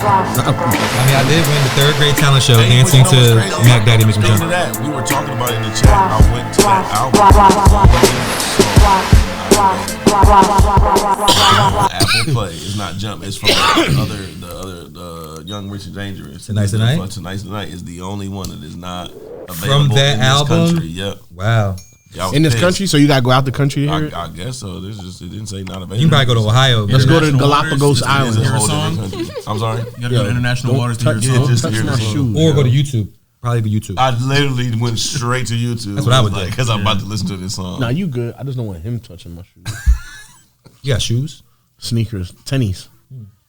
I did win the 3rd grade talent show dancing to Mac Daddy Make Me Jump. We were talking about it in the chat. I went to that album. Apple Play. It's not Jump. It's from the Young Rich and Dangerous. Tonight's the Night? Tonight's the Night is the only one that is not available from that in album. This country. Yep. Wow. In this country, so you gotta go out the country to hear it? I guess so. It didn't say not available. You can probably go to Ohio. Let's go to the Galapagos Islands. I'm sorry. You gotta go to international waters to hear a song. Touch my shoes. Or go to YouTube. Probably go to YouTube. I literally went straight to YouTube. That's what I would do. Because I'm about to listen to this song. Nah, you good. I just don't want him touching my shoes. You got shoes? Sneakers. Tennies.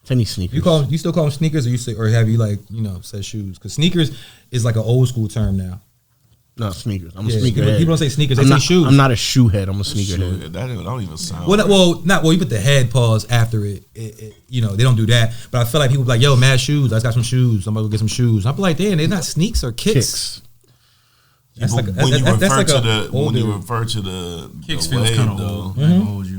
Tennis sneakers. You still call them sneakers, or have you said shoes? Because sneakers is like an old school term now. No, sneakers. I'm a sneakerhead. People don't say sneakers, they say shoes. I'm not a shoe head. I'm a sneakerhead. That don't even sound Well, you put the head pause after it. They don't do that. But I feel like people be like, yo, mad shoes. I just got some shoes. I'm about to go get some shoes. I'm like, damn, they're not sneaks or kicks. When you refer to the kicks feels kind of old.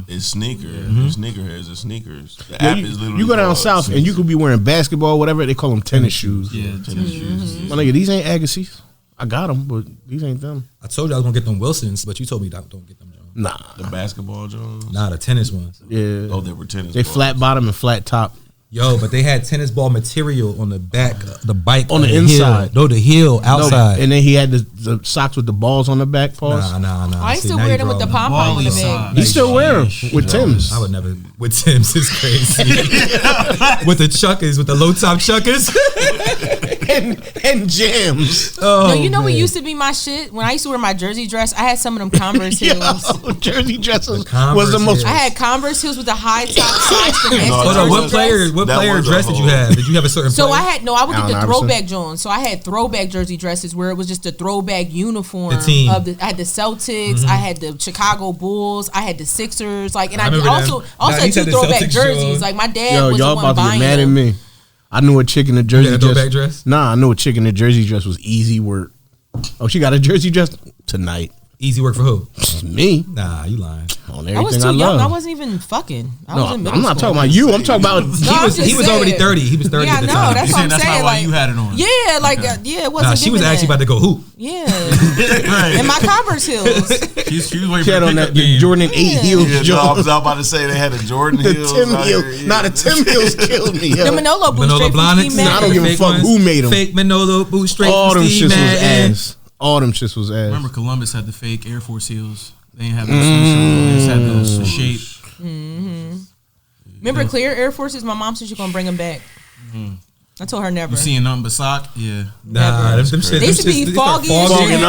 It's sneakers. Sneakerheads are sneakers. The app is literally you go down south and you could be wearing basketball, whatever. They call them tennis shoes. Yeah, tennis shoes. My nigga, these ain't Agassiz. I got them, but these ain't them. I told you I was gonna get them Wilsons, but you told me don't get them, John. Nah, the basketball Jones. Nah, the tennis ones. Yeah. Oh, they were tennis. They balls. flat bottom and flat top. Yo, but they had tennis ball material on the back, the bike on the inside. No, the heel outside. No, and then he had the socks with the balls on the back. Pause. Nah. I still wear them with the pom pom on the back. He still wear them with Tim's. I would never. With Tim's is crazy. With the chuckers, with the low top chuckers. and jams. Oh, you know what used to be my shit? When I used to wear my jersey dress, I had some of them Converse heels. Jersey dresses was the most. I had Converse heels with the high top socks. What player dress did you have? Did you have a certain? So player? I would get the throwback Jones. So I had throwback jersey dresses where it was just a throwback uniform. The team. I had the Celtics. I had the Chicago Bulls. I had the Sixers. I also had two throwback jerseys. Like my dad was the one buying them. Mad at me. I knew a chick in a jersey dress. Nah, I knew a chick in a jersey dress was easy work. Oh, she got a jersey dress tonight. Easy work for who? Me. Nah, you lying. On everything I was too young. I wasn't even fucking. I'm not talking about you. I'm talking about he was already 30. He was 30 yeah, at the time. That's what I'm saying. That's why you had it on. Yeah, it wasn't. Nah, she was actually about to go hoop. Yeah, and my Converse heels. She was waiting for on that Jordan 8 heels. Yeah, I was about to say they had the Jordan heels. The Tim heels. Nah, the Tim heels killed me. The Manolo boot straight from Steve Madden. I don't give a fuck who made them. Fake Manolo boot straight from Steve Madden. All them shits was ass. Remember Columbus had the fake Air Force heels. They didn't have those they just had those shape. Remember clear Air Forces? My mom said she's gonna bring them back. I told her never. You seeing nothing but sock? Yeah. Nah, them shit. They used to be foggy and shit.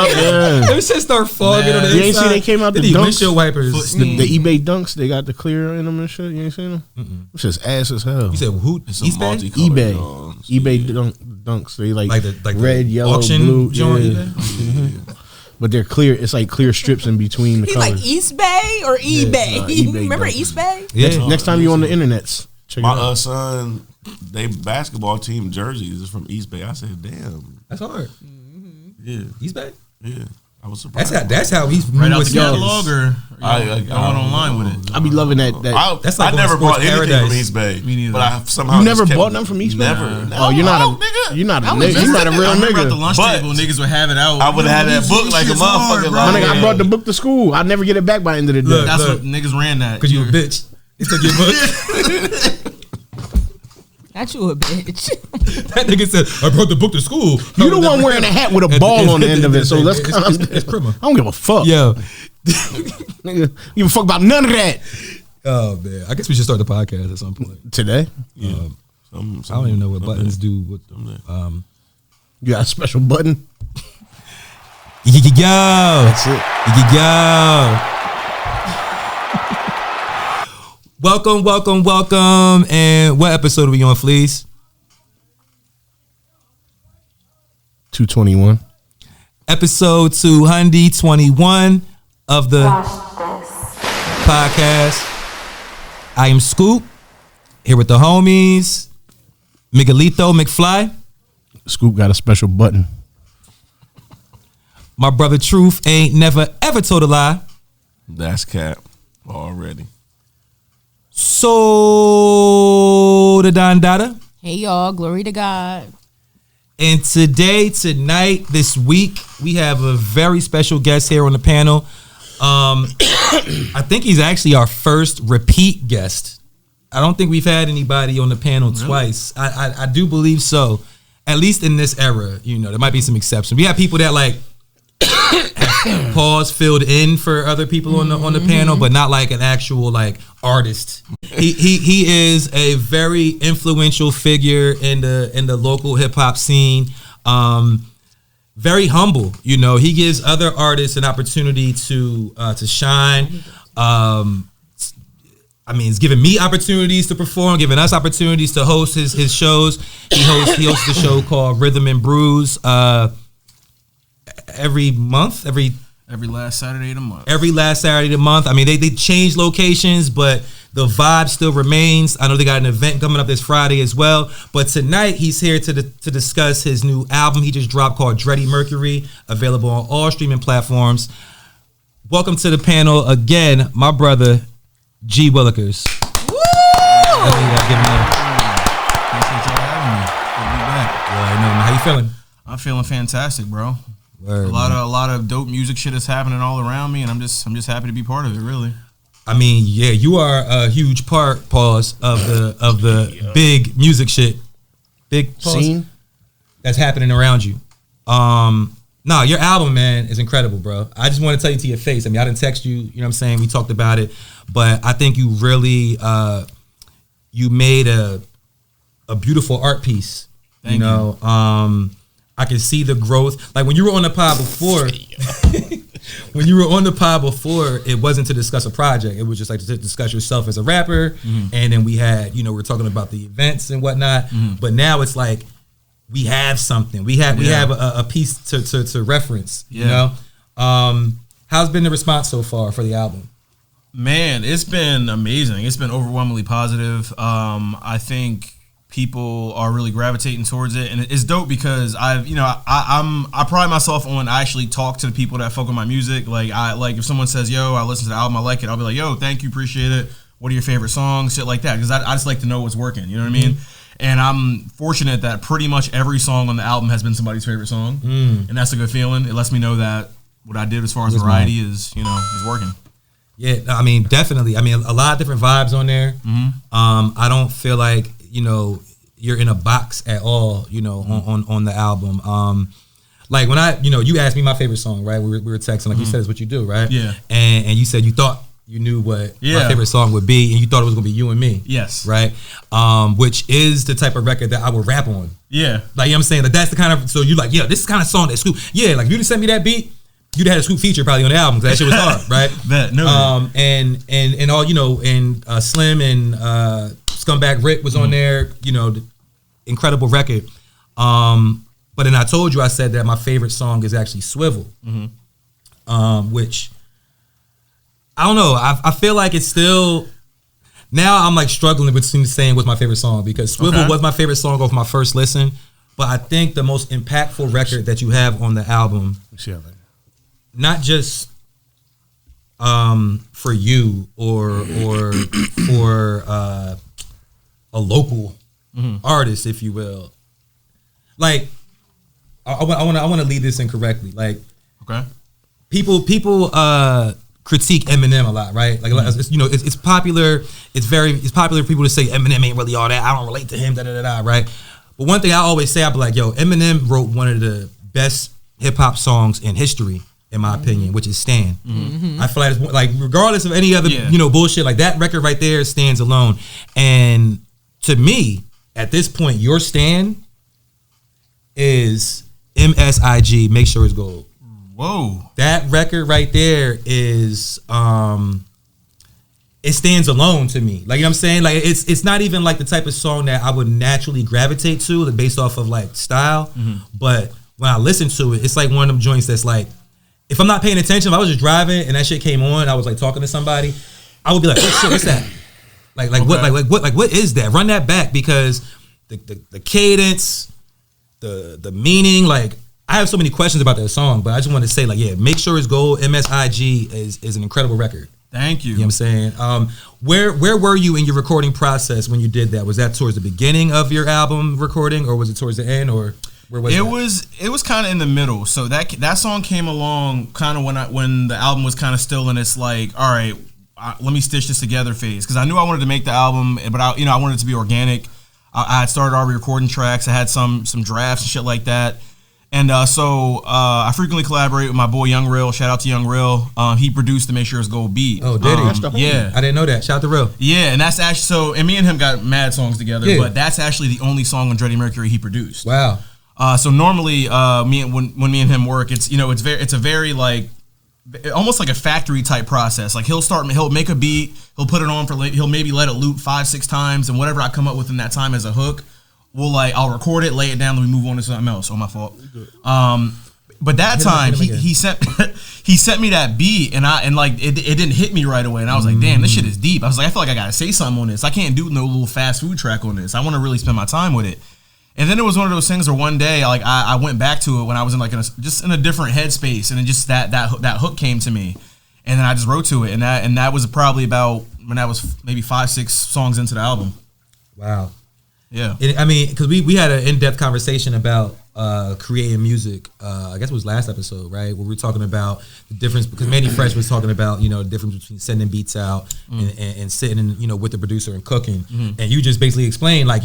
Them shit start fogging on the inside. You ain't see they came out the dunks? Windshield wipers. The eBay dunks, they got the clear in them and shit. You ain't seen them? It's just ass as hell. You said who? East Bay? eBay dunks. They like red, yellow, blue. But they're clear. It's like clear strips in between the colors. Like East Bay or eBay? eBay Remember dunks. East Bay? Yeah. Next time you on the internets. My son, they basketball team jerseys is from East Bay. I said, damn. That's hard. Yeah. East Bay? Yeah. I was surprised. That's how he's right out the catalog or I went online with it. I be loving that. That's like I never bought anything paradise. from East Bay. Me neither. But I somehow you never bought them from East Bay? Never. Oh, you're not a nigga. You're not a real nigga. At the nigga. lunch table, niggas would have it out. I would have had that book like a motherfucker. My nigga, I brought the book to school. I never get it back by the end of the day. That's what niggas ran that. Because you a bitch. He took your book. Not you a bitch. That nigga said, I brought the book to school. You the one wearing a hat with a ball on the end of it, so let's calm down. It's criminal. I don't give a fuck. Yo. Nigga, you give a fuck about none of that. Oh, man. I guess we should start the podcast at some point. Today? Yeah. I don't even know what buttons do. You got a special button? Yo. That's it. Yo. Welcome. And what episode are we on, Fleece? 221. Episode 221 of the podcast. I am Scoop, here with the homies, Miguelito, McFly. Scoop got a special button. My brother Truth ain't never ever told a lie. That's cap already. So the Don Dada. Hey y'all, glory to God. And tonight, this week, we have a very special guest here on the panel. I think he's actually our first repeat guest. I don't think we've had anybody on the panel twice. I do believe so. At least in this era, there might be some exceptions. We have people that like pause filled in for other people on the panel, but not like an actual like artist. He is a very influential figure in the local hip hop scene. Very humble, He gives other artists an opportunity to shine. He's giving me opportunities to perform, giving us opportunities to host his shows. He hosts a show called Rhythm and Brews every month, every last Saturday of the month. Every last Saturday of the month. They change locations, but the vibe still remains. I know they got an event coming up this Friday as well. But tonight he's here to discuss his new album he just dropped called Dready Mercury, available on all streaming platforms. Welcome to the panel again, my brother, G-Willikerz. Woo! Appreciate y'all having me. Good to be back. How you feeling? I'm feeling fantastic, bro. Word, a lot of dope music shit is happening all around me, and I'm just happy to be part of it. Really. You are a huge part, pause, of the big music shit, big scene that's happening around you. Your album, man, is incredible, bro. I just want to tell you to your face. I didn't text you. You know what I'm saying? We talked about it, but I think you really you made a beautiful art piece. Thank you. I can see the growth. Like when you were on the pod before, it wasn't to discuss a project. It was just like to discuss yourself as a rapper. Mm-hmm. And then we had, we're talking about the events and whatnot. Mm-hmm. But now it's like we have something. We have a piece to reference. Yeah. How's been the response so far for the album? Man, it's been amazing. It's been overwhelmingly positive. I think people are really gravitating towards it, and it's dope because I pride myself on I actually talk to the people that fuck with my music. Like if someone says, "Yo, I listen to the album, I like it," I'll be like, "Yo, thank you, appreciate it. What are your favorite songs?" Shit like that, because I just like to know what's working. You know what I mean? And I'm fortunate that pretty much every song on the album has been somebody's favorite song, and that's a good feeling. It lets me know that what I did as far as variety is working. Yeah, definitely. A lot of different vibes on there. Mm-hmm. I don't feel like you're in a box at all, on the album. Like when you asked me my favorite song, right? We were texting, like you said, it's what you do, right? Yeah. And you said you thought you knew what my favorite song would be, and you thought it was gonna be You and Me. Yes. Right? Which is the type of record that I would rap on. Yeah. Like, you know what I'm saying? Like that's the kind of, so you like, this is the kind of song that Scoop, like if you just sent me that beat, you'd have had a Scoop feature probably on the album, because that shit was hard, right? And all, and Slim and Scumbag Rick was on there, the incredible record. But then I told you, I said that my favorite song is actually Swivel, which I don't know. I feel like it's still, now I'm like struggling between saying what's my favorite song, because Swivel was my favorite song off my first listen. But I think the most impactful record that you have on the album, not just for you or for a local artist, if you will. Like, I want to lead this in correctly. Like, people critique Eminem a lot, right? Like, it's popular. It's popular for people to say Eminem ain't really all that. I don't relate to him. Right? But one thing I always say, I be like, yo, Eminem wrote one of the best hip hop songs in history, in my opinion, which is Stan. I feel like it's, like, regardless of any other bullshit, like that record right there stands alone. And to me, at this point, your Stan is MSIG, Make Sure It's Gold. Whoa. That record right there is it stands alone to me. Like, you know what I'm saying? Like, it's not even like the type of song that I would naturally gravitate to, like, based off of like style. But when I listen to it, it's like one of them joints that's like, if I'm not paying attention, if I was just driving and that shit came on, I was like talking to somebody, I would be like, oh shit, what's that? What is that? Run that back, because the cadence, the meaning, like, I have so many questions about that song, but I just want to say, like, Make Sure It's Gold, MSIG is an incredible record. Thank you. You know what I'm saying? Where were you in your recording process when you did that? Was that towards the beginning of your album recording, or was it towards the end, or where was it? It was kind of in the middle. So that song came along kind of when the album was kind of still in its like, all right, let me stitch this together phase, because I knew I wanted to make the album, but I wanted it to be organic. I had started already recording tracks. I had some drafts and shit like that. And so I frequently collaborate with my boy Young Real. Shout out to Young Real. He produced the Make Sure It's Gold beat. Oh, did he? Yeah. I didn't know that. Shout out to Real. Yeah, and that's actually and me and him got mad songs together, but that's actually the only song on Dready Mercury he produced. Wow. So normally, when me and him work, it's a very like almost like a factory type process. Like he'll make a beat, he'll put it on he'll maybe let it loop 5-6 times, and whatever I come up with in that time as a hook, I'll record it, lay it down, then we move on to something else. Oh, my fault. But that time he sent me that beat, and it didn't hit me right away, and I was like, damn, this shit is deep. I was like, I feel like I gotta say something on this. I can't do no little fast food track on this. I want to really spend my time with it. And then it was one of those things where one day, like I went back to it when I was in like just in a different headspace, and then just that hook came to me, and then I just wrote to it, and that was probably about when I was maybe 5-6 songs into the album. Wow. Yeah. I mean, because we had an in-depth conversation about creating music. I guess it was last episode, right? Where we were talking about the difference, because Manny Fresh was talking about, the difference between sending beats out and sitting in, with the producer and cooking. And you just basically explained, like,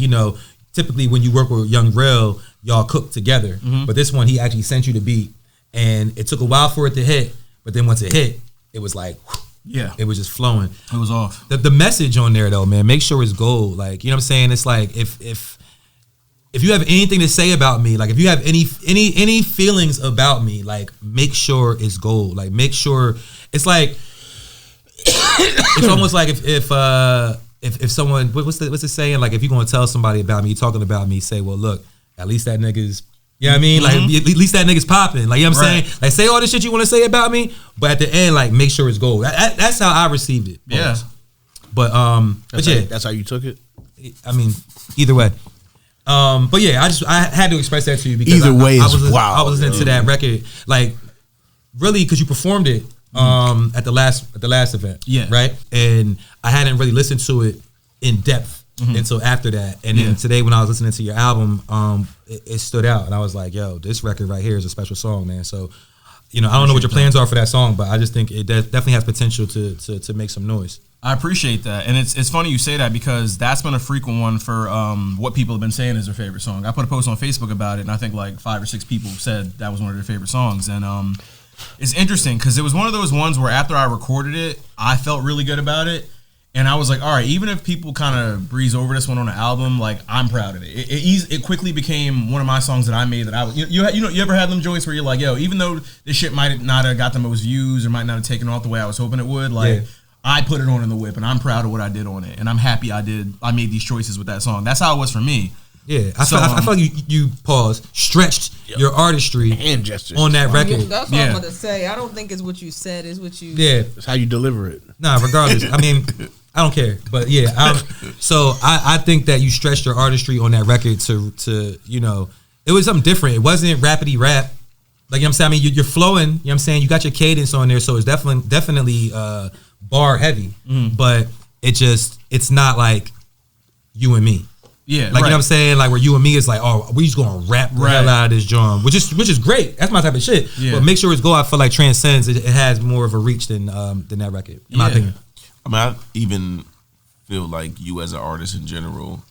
typically when you work with Young Real, y'all cook together. But this one, he actually sent you the beat, and it took a while for it to hit. But then once it hit, it was like, yeah, it was just flowing. It was off. The message on there, though, man, make sure it's gold. Like, you know what I'm saying? It's like if you have anything to say about me, like if you have any feelings about me, like make sure it's gold. Like make sure it's like it's almost like if someone what's the saying? Like if you're gonna tell somebody about me, talking about me, say, well, look, at least that nigga's. You know what I mean? Like, at least that nigga's popping. Like, you know what I'm saying? Like, say all the shit you want to say about me, but at the end, like, make sure it's gold. That's how I received it. Yeah. But that's how you took it? I mean, either way. But yeah, I had to express that to you because I was listening to that record, like, really, because you performed it at the last event. Yeah. Right? And I hadn't really listened to it in depth until after that. And then today when I was listening to your album, it stood out, and I was like, yo, this record right here is a special song, man. So, I don't know what your plans are for that song, but I just think it definitely has potential to make some noise. I appreciate that, and it's funny you say that because that's been a frequent one for what people have been saying is their favorite song. I put a post on Facebook about it, and I think like 5 or 6 people said that was one of their favorite songs, and it's interesting because it was one of those ones where after I recorded it, I felt really good about it. And I was like, all right, even if people kind of breeze over this one on the album, like I'm proud of it. It quickly became one of my songs that I made that I was. You ever had them joints where you're like, yo, even though this shit might not have got the most views or might not have taken off the way I was hoping it would, like I put it on in the whip, and I'm proud of what I did on it, and I'm happy I made these choices with that song. That's how it was for me. Yeah, I feel like you stretched your artistry and gestures on that record. That's what I'm about to say. I don't think it's what you said, it's what you. Yeah, it's how you deliver it. Nah, regardless. I mean, I don't care, but yeah. I think that you stretched your artistry on that record to it was something different. It wasn't rapidy rap. Like, you know what I'm saying? I mean, you're flowing. You know what I'm saying? You got your cadence on there, so it's definitely bar heavy. But it's not like you and me. Yeah, like you know what I'm saying, like where you and me is like, oh, we just gonna rap the hell out of this drum, which is great. That's my type of shit. Yeah. But make sure it's gold. I feel like transcends. It has more of a reach than that record, in my opinion. I mean, I even feel like you as an artist in general,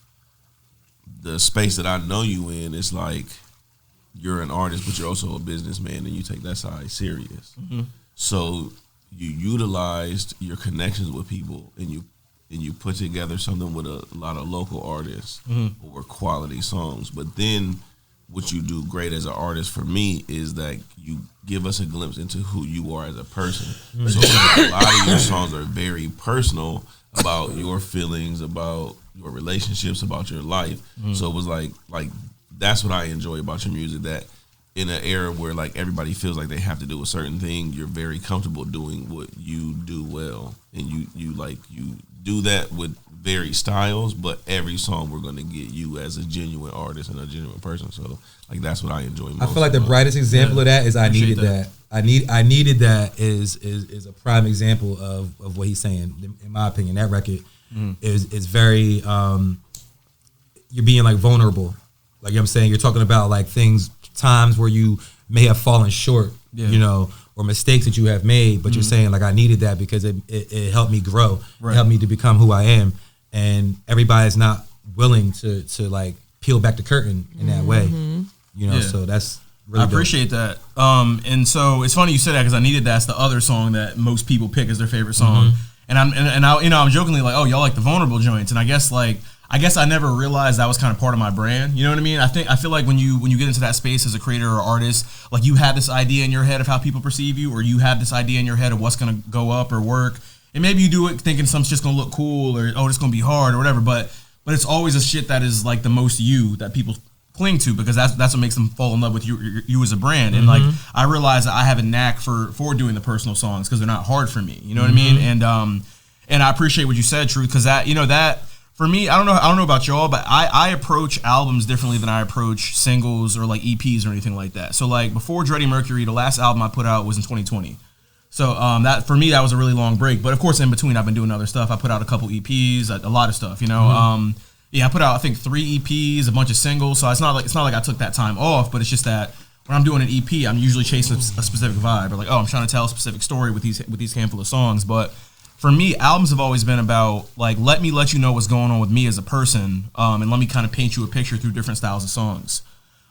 the space that I know you in is like you're an artist, but you're also a businessman, and you take that side serious. So you utilized your connections with people, and you put together something with a lot of local artists or quality songs. But then what you do great as an artist for me is that you give us a glimpse into who you are as a person. So a lot of your songs are very personal about your feelings, about your relationships, about your life. So it was like that's what I enjoy about your music, that in an era where like everybody feels like they have to do a certain thing, you're very comfortable doing what you do well, and you do that with varied styles, but every song we're going to get you as a genuine artist and a genuine person. So like that's what I enjoy most. I feel like the brightest example of that is I needed that. I needed that is a prime example of what he's saying. In my opinion, that record is very you're being like vulnerable. Like, you know what I'm saying, you're talking about like times where you may have fallen short, you know, or mistakes that you have made, but you're saying like I needed that because it helped me grow, it helped me to become who I am, and everybody's not willing to like peel back the curtain in that way, you know. So that's really I appreciate that. And so it's funny you said that because I needed that's the other song that most people pick as their favorite song, and I you know, I'm jokingly like, oh, y'all like the vulnerable joints, and I guess I never realized that was kind of part of my brand. You know what I mean? I feel like when you get into that space as a creator or artist, like you have this idea in your head of how people perceive you, or you have this idea in your head of what's gonna go up or work, and maybe you do it thinking something's just gonna look cool or it's gonna be hard or whatever. But it's always a shit that is like the most you that people cling to, because that's what makes them fall in love with you as a brand. And like I realize that I have a knack for doing the personal songs because they're not hard for me. You know what I mean? And I appreciate what you said, Truth, because that, you know, that. For me, I don't know about y'all, but I approach albums differently than I approach singles or like EPs or anything like that. So like before Dready Mercury, the last album I put out was in 2020. So that for me, that was a really long break. But of course, in between, I've been doing other stuff. I put out a couple EPs, a lot of stuff, you know. I put out I think 3 EPs, a bunch of singles. So it's not like I took that time off, but it's just that when I'm doing an EP, I'm usually chasing a specific vibe, or like, oh, I'm trying to tell a specific story with these handful of songs, but. For me, albums have always been about, like, let you know what's going on with me as a person, and let me kind of paint you a picture through different styles of songs,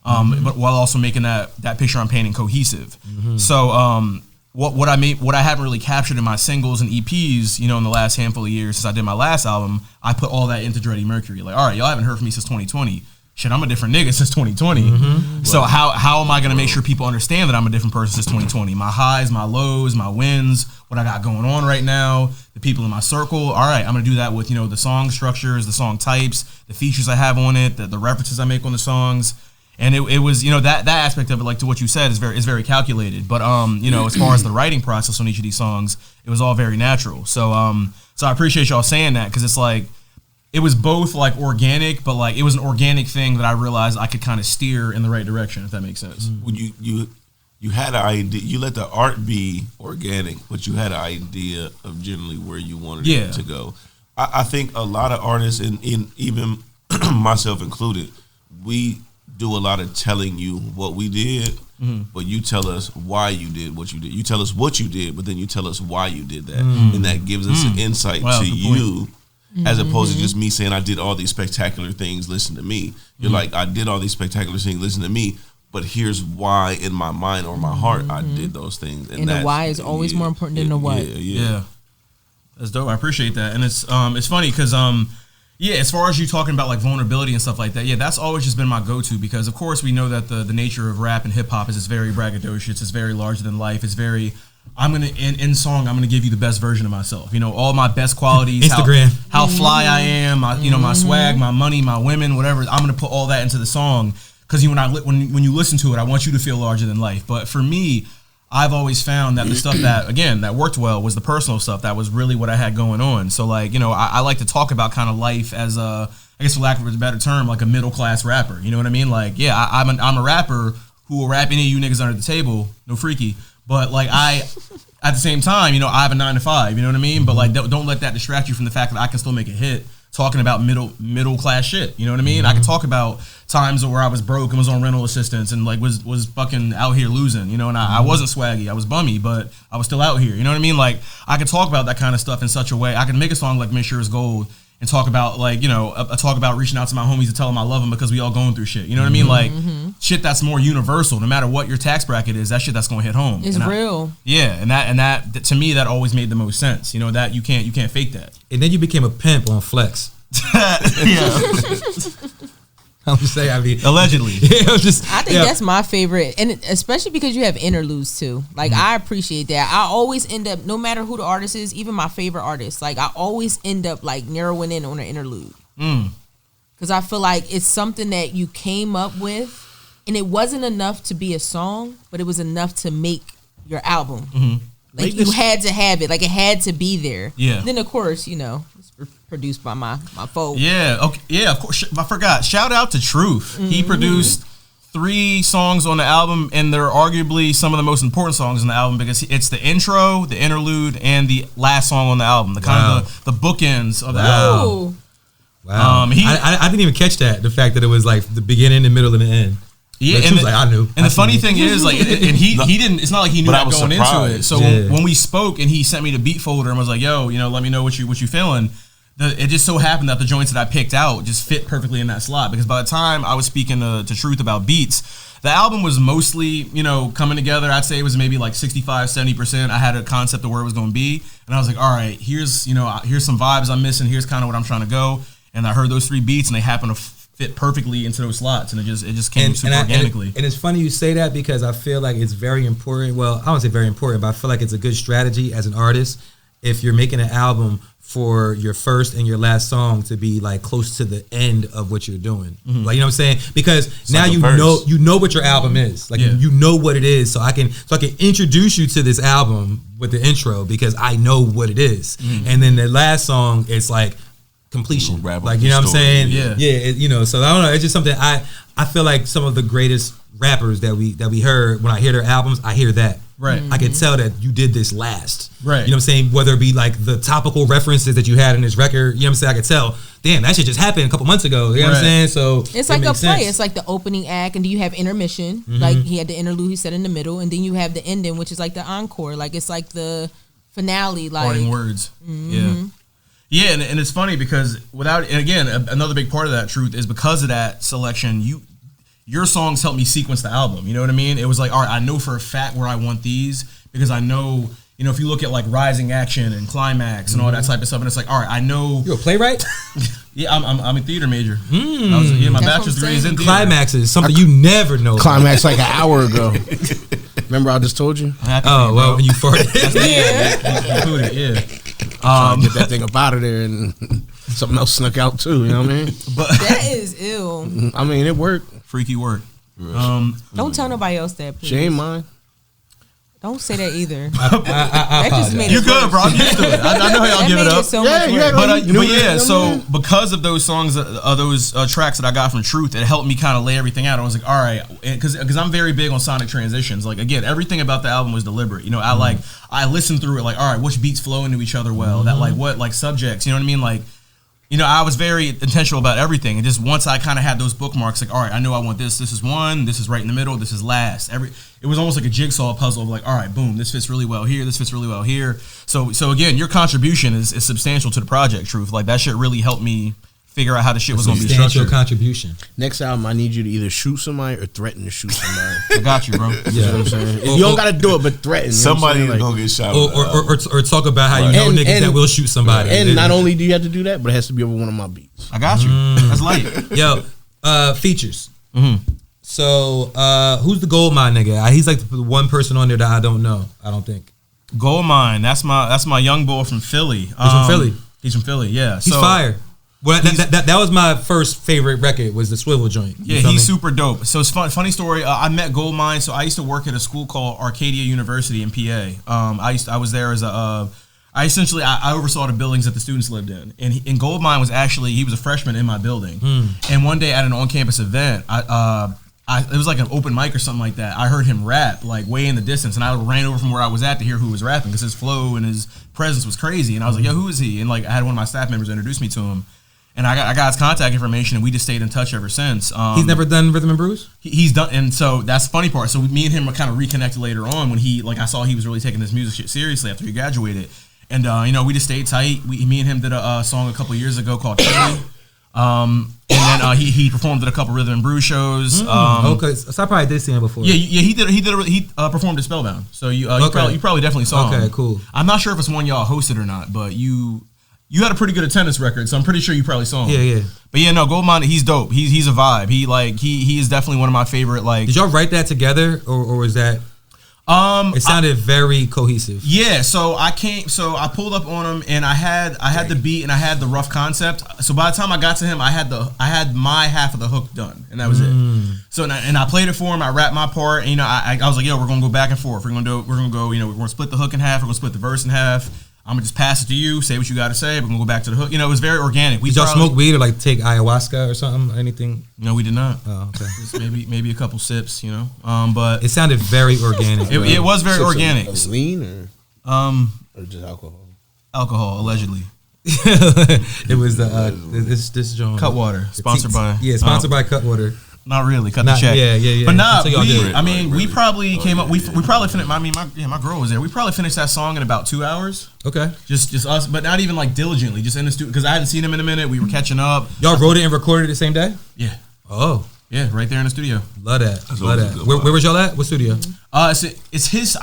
but while also making that picture I'm painting cohesive. So what I haven't really captured in my singles and EPs, you know, in the last handful of years since I did my last album, I put all that into Dready Mercury. Like, all right, y'all haven't heard from me since 2020. Shit, I'm a different nigga since 2020. So how am I going to make sure people understand that I'm a different person since 2020? My highs, my lows, my wins, what I got going on right now, the people in my circle. All right, I'm going to do that with, you know, the song structures, the song types, the features I have on it, the references I make on the songs. And it was, you know, that aspect of it, like to what you said, is very calculated. But you know, as far as the writing process on each of these songs, it was all very natural. So I appreciate y'all saying that, because it's like, it was both like organic, but like it was an organic thing that I realized I could kind of steer in the right direction, if that makes sense. When you had an idea, you let the art be organic, but you had an idea of generally where you wanted it to go. I think a lot of artists, and even myself included, we do a lot of telling you what we did, but you tell us why you did what you did. You tell us what you did, but then you tell us why you did that, and that gives us an insight to you. As opposed to just me saying I did all these spectacular things, listen to me. You're like, I did all these spectacular things, listen to me, but here's why in my mind or my heart I did those things. And the why is always more important than the what. Yeah. That's dope. I appreciate that. And it's funny because as far as you talking about like vulnerability and stuff like that, that's always just been my go-to, because of course we know that the nature of rap and hip hop is it's very braggadocious, it's very larger than life, it's very I'm gonna in song. I'm gonna give you the best version of myself. You know, all my best qualities. Instagram, how fly I am. You know, my swag, my money, my women, whatever. I'm gonna put all that into the song, because when you listen to it, I want you to feel larger than life. But for me, I've always found that the stuff that worked well was the personal stuff. That was really what I had going on. So like, you know, I like to talk about kind of life as I guess for lack of a better term, like a middle class rapper. You know what I mean? Like, I'm a rapper who will rap any of you niggas under the table, no freaky. But like at the same time, you know, I have a 9 to 5, you know what I mean? But like, don't let that distract you from the fact that I can still make a hit talking about middle class shit. You know what I mean? I can talk about times where I was broke and was on rental assistance and like was fucking out here losing, you know, and I wasn't swaggy, I was bummy, but I was still out here. You know what I mean? Like, I could talk about that kind of stuff in such a way. I could make a song like Make Sure It's Gold and talk about like, you know, talk about reaching out to my homies to tell them I love them because we all going through shit. You know what I mean? Like shit that's more universal. No matter what your tax bracket is, that shit that's gonna hit home. It's real. And that to me that always made the most sense. You know, that you can't fake that. And then you became a pimp on Flex. I'm just saying, I mean, allegedly. I think that's my favorite, and especially because you have interludes too. Like I appreciate that. I always end up, no matter who the artist is, even my favorite artists, like I always end up like narrowing in on an interlude, because I feel like it's something that you came up with, and it wasn't enough to be a song, but it was enough to make your album. Like you had to have it, like it had to be there. Yeah. Then of course, you know, produced by my folks. Yeah, okay, yeah, of course. I forgot. Shout out to Truth. He produced 3 songs on the album, and they're arguably some of the most important songs on the album because it's the intro, the interlude, and the last song on the album. The kind of the bookends of the album. Wow. I didn't even catch that. The fact that it was like the beginning, the middle, and the end. Yeah, and like, I knew. And the funny thing is, like, and he didn't. It's not like he knew that going into it. So when we spoke, and he sent me the beat folder and was like, "Yo, let me know what you feeling." It just so happened that the joints that I picked out just fit perfectly in that slot because by the time I was speaking to Truth about beats, the album was mostly, coming together. I'd say it was maybe like 65, 70%. I had a concept of where it was going to be. And I was like, all right, here's some vibes I'm missing. Here's kind of what I'm trying to go. And I heard those 3 beats and they happened to fit perfectly into those slots. And it just came super organically. And it's funny you say that because I feel like it's very important. Well, I don't say very important, but I feel like it's a good strategy as an artist if you're making an album for your first and your last song to be like close to the end of what you're doing. Like, you know what I'm saying? Because it's now like you know what your album is. Like you know what it is. So I can introduce you to this album with the intro because I know what it is. And then the last song it's like completion. Like, you know what I'm saying? Yeah. So I don't know, it's just something I feel like some of the greatest rappers that we heard, when I hear their albums, I hear that. Right. I can tell that you did this last. Right. You know what I'm saying? Whether it be like the topical references that you had in this record, you know what I'm saying? I could tell, damn, that shit just happened a couple months ago. You know what I'm saying? So it's like a play. It's like the opening act, and then you have intermission. Like he had the interlude he said in the middle, and then you have the ending, which is like the encore. Like it's like the finale. Like parting words. Yeah. Yeah, and it's funny because another big part of that, Truth, is because of that selection, your songs helped me sequence the album. You know what I mean? It was like, all right, I know for a fact where I want these because I know, if you look at like Rising Action and Climax and all that type of stuff, and it's like, all right, I know. You're a playwright? Yeah, I'm a theater major. My bachelor's degree is in theater. Climax is something you never know. Climax like an hour ago. Remember I just told you? When you farted. Yeah. Trying to get that thing up out of there and something else snuck out too, you know what I mean? But that is ill. I mean, it worked. Freaky work. Don't tell nobody else that, please. She ain't mine. Don't say that either. I that just made you good, bro. I'm used to it. I know how y'all give it up. So because of those songs, those tracks that I got from Truth, it helped me kind of lay everything out. I was like, all right, because I'm very big on sonic transitions. Like again, everything about the album was deliberate. I listened through it. Like, all right, which beats flow into each other well? That like what like subjects? You know what I mean? Like. I was very intentional about everything. And just once I kind of had those bookmarks, like, all right, I know I want this. This is one. This is right in the middle. This is last. It was almost like a jigsaw puzzle of like, all right, boom, this fits really well here. This fits really well here. So again, your contribution is substantial to the project, Truth. Like, that shit really helped me figure out how the shit was going to be structured. Substantial contribution. Next album, I need you to either shoot somebody or threaten to shoot somebody. I got you, bro. You know what I'm saying? You don't got to do it, but threaten. Somebody is going to get shot. Or talk about how you know niggas that will shoot somebody. And not only do you have to do that, but it has to be over one of my beats. I got you. That's light. Yo, features. So, who's the Goldmine nigga? He's like the one person on there that I don't know. I don't think. Goldmine. That's my young boy from Philly. He's from Philly. He's from Philly. Yeah. He's fire. Well, that was my first favorite record, was the Swivel joint. Yeah, he's super dope. So it's funny story. I met Goldmine. So I used to work at a school called Arcadia University in PA. I was there as I oversaw the buildings that the students lived in. And Goldmine was he was a freshman in my building. And one day at an on-campus event, it was like an open mic or something like that. I heard him rap like way in the distance, and I ran over from where I was at to hear who was rapping because his flow and his presence was crazy. And I was like, yo, who is he? And like I had one of my staff members introduce me to him. And I got his contact information, and we just stayed in touch ever since. He's never done Rhythm and Blues? He's done, and so that's the funny part. So me and him were kind of reconnected later on when I saw he was really taking this music shit seriously after he graduated. And we just stayed tight. Me and him did a song a couple years ago called Philly. And then he performed at a couple Rhythm and Blues shows. Okay, so I probably did see him before. Yeah, he performed at Spellbound. So you probably definitely saw him. Okay, cool. I'm not sure if it's one y'all hosted or not, but you had a pretty good attendance record, so I'm pretty sure you probably saw him. Yeah. But yeah, no, Goldmine, he's dope. He's a vibe. He is definitely one of my favorite. Like, did y'all write that together, or was that? It sounded very cohesive. Yeah, so I pulled up on him, and I had the beat and I had the rough concept. So by the time I got to him, I had my half of the hook done, and that was it. So and I played it for him. I rapped my part, and I was like, yo, we're gonna go back and forth. We're gonna go. We're gonna split the hook in half. We're gonna split the verse in half. I'm gonna just pass it to you, say what you got to say. We're gonna go back to the hook. You know, it was very organic. Did y'all smoke weed or like take ayahuasca or something? Anything? No, we did not. Oh, okay. Just maybe a couple sips. You know, but it sounded very organic. It was very organic. Lean or just alcohol? Alcohol, allegedly. It was this joint. Cutwater, sponsored by. Yeah, sponsored by Cutwater. Not really. Cut the check. Yeah. But nah, we probably came up. We probably finished. My girl was there. We probably finished that song in about 2 hours. Okay. Just us, but not even like diligently. Just in the studio because I hadn't seen him in a minute. We were catching up. Y'all wrote it and recorded it the same day? Yeah. Oh. Yeah, right there in the studio. Love that. Where was y'all at? What studio? It's his.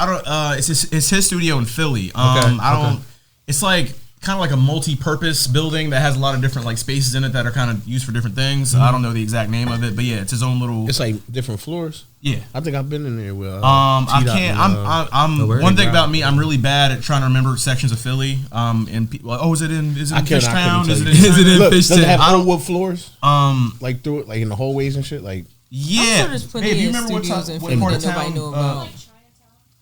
It's his studio in Philly. It's like. Kind of like a multi-purpose building that has a lot of different like spaces in it that are kind of used for different things. I don't know the exact name of it, but yeah, it's his own little. It's like different floors. Yeah, I think I've been in there. I can't. I'm one thing about me. I'm really bad at trying to remember sections of Philly. And people like, is it in Fishtown? Is it in Fishtown? Does it have old wood floors? Like through it, like in the hallways and shit. Like yeah. Hey, do you remember what part of town? Knew about?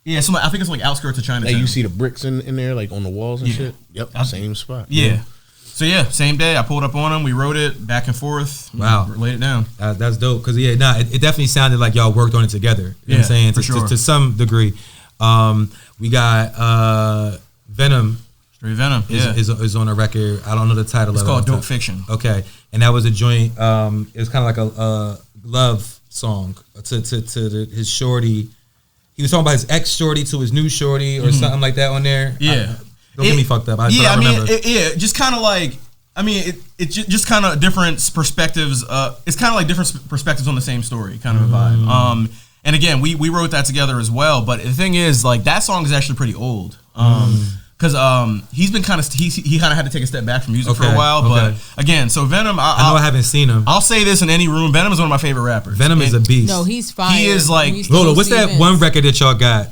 Yeah, so I think it's like outskirts of Chinatown. Like you see the bricks in there, like on the walls and shit. Yep, same spot. Yeah. So yeah, same day I pulled up on him. We wrote it back and forth. Wow, laid it down. That's dope. Cause it definitely sounded like y'all worked on it together. You know what I'm saying? For sure. To some degree. We got Venom. Straight Venom. Is on a record. I don't know the title. It's called Dope Fiction. Okay, and that was a joint. It was kind of like a love song to his shorty. He was talking about his ex shorty to his new shorty or something like that on there. Yeah. Don't get me fucked up. I remember. Just kind of like, just kind of different perspectives. It's kind of like different perspectives on the same story, kind of a vibe. And again, we wrote that together as well. But the thing is, like, that song is actually pretty old. Because he's been kind of he kind of had to take a step back from music for a while, but again, so Venom. I know I haven't seen him. I'll say this in any room: Venom is one of my favorite rappers. Venom is a beast. No, he's fire. He is like. Lola, what's that one record that y'all got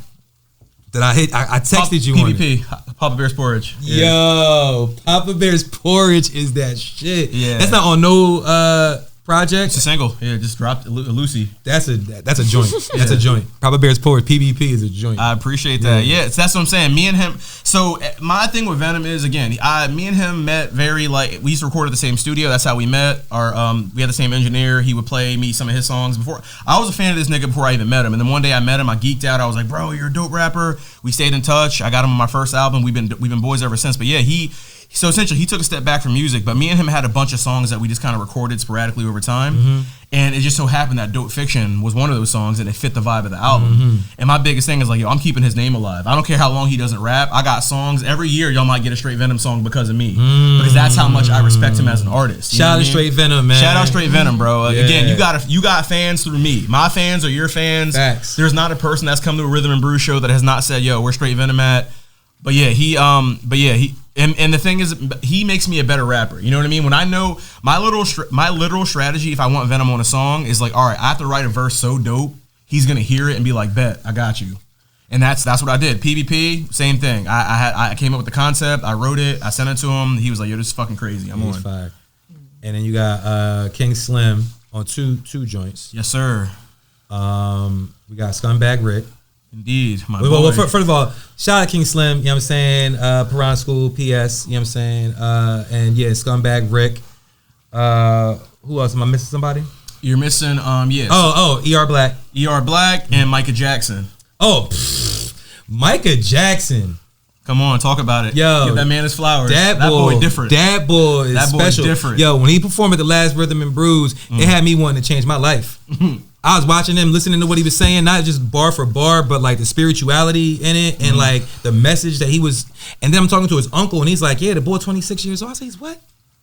that I hit? I texted you PvP, on it. Papa Bear's Porridge. Yo, Papa Bear's Porridge is that shit. Yeah, that's not on no project. It's a single. Yeah, just dropped Lucy. That's a joint. That's a joint. Papa Bear's Porridge. PvP is a joint. I appreciate that. Yeah, that's what I'm saying. Me and him. So my thing with Venom is again, me and him met very like we used to record at the same studio. That's how we met. We had the same engineer. He would play me some of his songs before. I was a fan of this nigga before I even met him. And then one day I met him. I geeked out. I was like, bro, you're a dope rapper. We stayed in touch. I got him on my first album. We've been boys ever since. But yeah, So essentially, he took a step back from music, but me and him had a bunch of songs that we just kind of recorded sporadically over time. And it just so happened that Dope Fiction was one of those songs and it fit the vibe of the album. And my biggest thing is like, yo, I'm keeping his name alive. I don't care how long he doesn't rap. I got songs. Every year, y'all might get a Straight Venom song because of me. Because that's how much I respect him as an artist. Shout out Straight Venom, man. Shout out Straight Venom, bro. Again, you got fans through me. My fans are your fans. Facts. There's not a person that's come to a Rhythm and Brew show that has not said, yo, where Straight Venom at? But yeah, and the thing is, he makes me a better rapper. You know what I mean? When I know my literal strategy, if I want Venom on a song, is like, all right, I have to write a verse so dope, he's gonna hear it and be like, bet, I got you. And that's what I did. PvP, same thing. I came up with the concept, I wrote it, I sent it to him. He was like, yo, this is fucking crazy. I'm on. Fire. And then you got King Slim on two joints. Yes, sir. We got Scumbag Rick. Indeed, my boy. Well, first of all, shout out King Slim, you know what I'm saying? Piranha School, PS, you know what I'm saying? And yeah, Scumbag Rick. Who else? Am I missing somebody? You're missing, yes. ER Black. ER Black and Micah Jackson. Micah Jackson. Come on, talk about it. Yo, give that man his flowers. That boy different. That boy is special. Different. Yo, when he performed at the last Rhythm and Brews, it had me wanting to change my life. I was watching him, listening to what he was saying, not just bar for bar, but like the spirituality in it and like the message that he was. And then I'm talking to his uncle, and he's like, "Yeah, the boy 26 years old." I say, "He's what?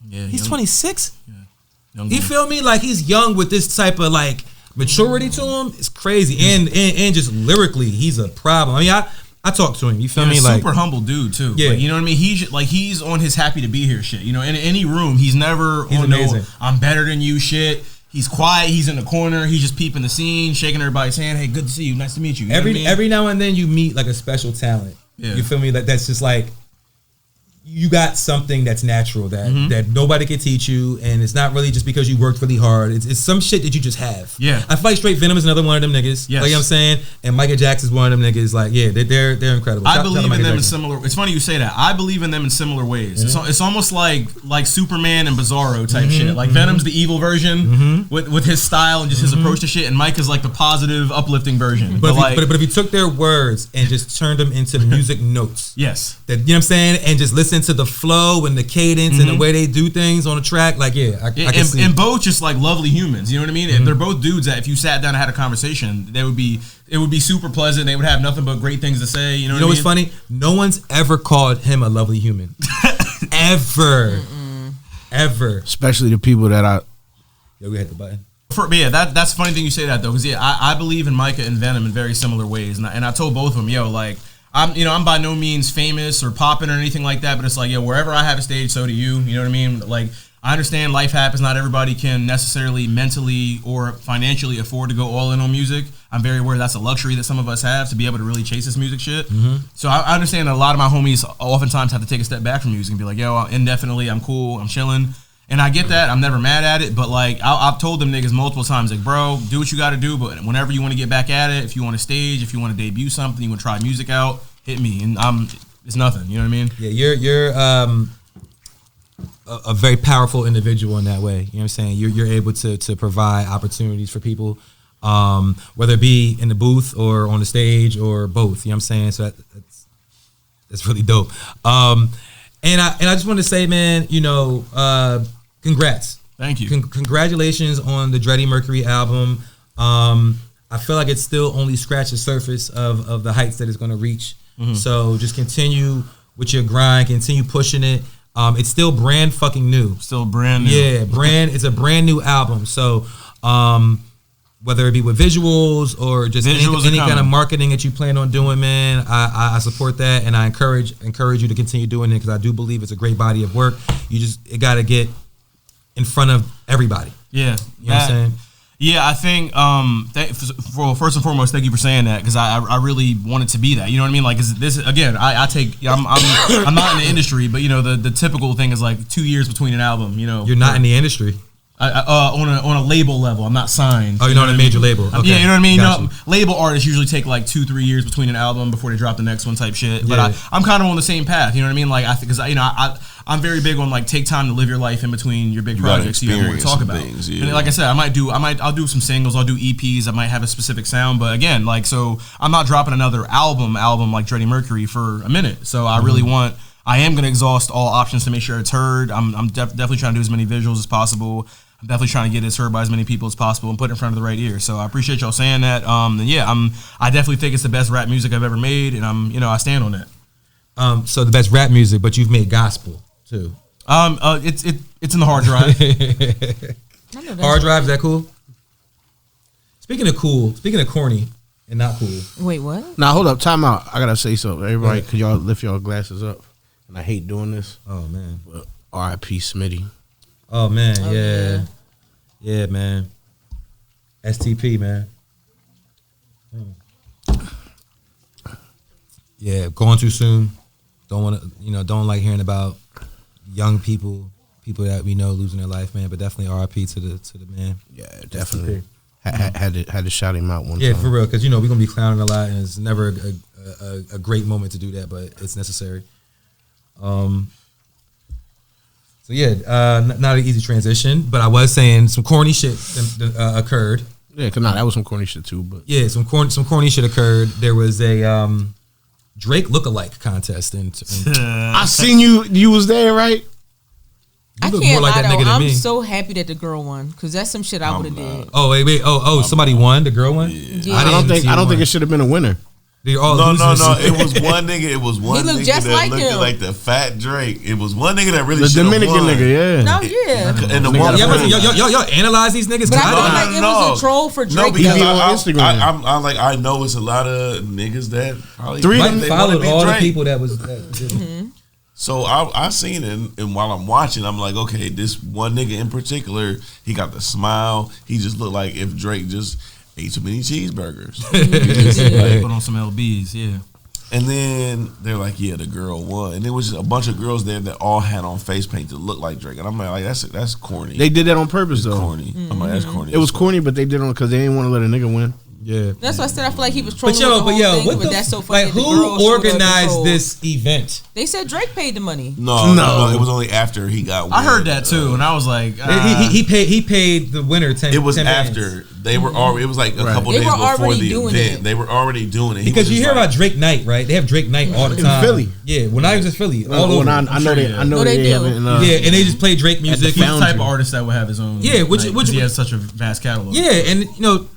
Yeah, he's 26. Yeah, you feel me? Like he's young with this type of like maturity to him. It's crazy, and just lyrically, he's a problem. I mean, I talked to him. You feel me? Like super humble dude too. Yeah, like, you know what I mean. He's on his happy to be here shit. You know, in any room, he's amazing. No, I'm better than you shit. He's quiet. He's in the corner. He's just peeping the scene, shaking everybody's hand. Hey, good to see you. Nice to meet you. Every now and then you meet like a special talent. Yeah. You feel me? Like that's just like you got something that's natural that nobody can teach you, and it's not really just because you worked really hard. It's some shit that you just have. Yeah, I feel like Straight Venom is another one of them niggas. Yes. Like I'm saying, and Micah Jackson's one of them niggas. Like they're incredible. I believe in them in similar. It's funny you say that. I believe in them in similar ways. Mm-hmm. It's almost like Superman and Bizarro type shit. Like Venom's the evil version with his style and just his approach to shit, and Micah's like the positive, uplifting version. But if you took their words and just turned them into music notes, yes, that you know what I'm saying, and just listen to the flow and the cadence and the way they do things on a track, like I can see. And both just like lovely humans, you know what I mean? And they're both dudes that if you sat down and had a conversation, it would be super pleasant. They would have nothing but great things to say. You know what's funny? No one's ever called him a lovely human, ever. Especially the people that I. Yeah, we hit the button. That's a funny thing you say that though, because I believe in Micah and Venom in very similar ways, and I told both of them, like. I'm by no means famous or popping or anything like that, but it's like, wherever I have a stage, so do you. You know what I mean? Like, I understand life happens. Not everybody can necessarily mentally or financially afford to go all in on music. I'm very aware that's a luxury that some of us have to be able to really chase this music shit. So I understand that a lot of my homies oftentimes have to take a step back from music and be like, indefinitely, I'm cool, I'm chilling. And I get that. I'm never mad at it. But, like, I've told them niggas multiple times, like, bro, do what you got to do. But whenever you want to get back at it, if you want to stage, if you want to debut something, you want to try music out, hit me. And it's nothing. You know what I mean? Yeah, you're a very powerful individual in that way. You know what I'm saying? You're able to provide opportunities for people, whether it be in the booth or on the stage or both. You know what I'm saying? So that's really dope. And I just want to say, man, congrats. Thank you. Congratulations on the Dready Mercury album. I feel like it's still only scratched the surface of the heights that it's going to reach. So just continue with your grind, continue pushing it. It's still brand fucking new. Still brand new. Yeah, it's a brand new album. So whether it be with visuals or just any kind of marketing that you plan on doing, man, I support that, and I encourage you to continue doing it, because I do believe it's a great body of work. It got to get in front of everybody. Yeah, you know what I'm saying? Yeah, I think first and foremost, thank you for saying that, because I really want it to be that. You know what I mean? Like, this again, I'm not in the industry, but the typical thing is like 2 years between an album. You're not in the industry. On a label level, I'm not signed. Oh, you're not on a major label. Okay. Yeah, you know what I mean. Gotcha. Label artists usually take like 2-3 years between an album before they drop the next one, type shit. But I'm kind of on the same path. You know what I mean? Like, because I'm very big on like take time to live your life in between your big projects you have more to talk about. Things, yeah. And like I said, I'll do some singles, I'll do EPs, I might have a specific sound, but again, like, so I'm not dropping another album like Dready Mercury for a minute. So I am going to exhaust all options to make sure it's heard. I'm definitely trying to do as many visuals as possible. I'm definitely trying to get this heard by as many people as possible and put it in front of the right ear. So I appreciate y'all saying that. I definitely think it's the best rap music I've ever made, and I stand on that. So the best rap music, but you've made gospel too. It's in the hard drive. Hard drive, is that cool? Speaking of corny and not cool. Wait, what? Nah, hold up, time out. I gotta say something. Everybody, could y'all lift y'all glasses up? And I hate doing this. Oh man. But R.I.P. Smitty. Oh man, yeah, man. STP, man. Yeah, going too soon. Don't want to, don't like hearing about young people that we know losing their life, man. But definitely RIP to the man. Yeah, definitely. Had to shout him out one time. Yeah, for real, because we're gonna be clowning a lot, and it's never a great moment to do that, but it's necessary. So yeah, not an easy transition, but I was saying some corny shit occurred. Yeah, cause that was some corny shit too. But yeah, some corny shit occurred. There was a Drake lookalike contest, and I seen you was there, right? I can't lie though. I'm so happy that the girl won, because that's some shit I would have did. Oh wait. Oh, somebody won. The girl won. Yeah. I don't think it should have been a winner. No. It was one nigga. It was one nigga just that like looked him. like the fat Drake. It was one nigga that really the should have won. Dominican nigga, yeah. No, yeah. And the one y'all analyze these niggas. But I feel like it was a troll for Drake. No, because on Instagram. I know it's a lot of niggas that probably followed all the people that was. So I seen it, and while I'm watching, I'm like, okay, this one nigga in particular, he got the smile. He just looked like if Drake just ate too many cheeseburgers. Put on some LBs, yeah. And then they're like, yeah, the girl won. And there was a bunch of girls there that all had on face paint that looked like Drake. And I'm like, that's corny. They did that on purpose, though. Corny. I'm like, that's corny. It was corny, but they did it because they didn't want to let a nigga win. Yeah, that's why I said I feel like he was trolling. But that's so funny. Like, who organized this event? They said Drake paid the money. No, it was only after he got. I heard that too, and I was like, he paid the winner 10. It was 10 after bands. They were already. It was like a couple days before the event. They were already doing it because you hear about Drake Night, right? They have Drake Night all the time. In Philly, yeah. When I was in Philly, all over. I know they have it. Yeah, and they just play Drake music. He's the type of artist that would have his own. Yeah, which he has such a vast catalog. Yeah, and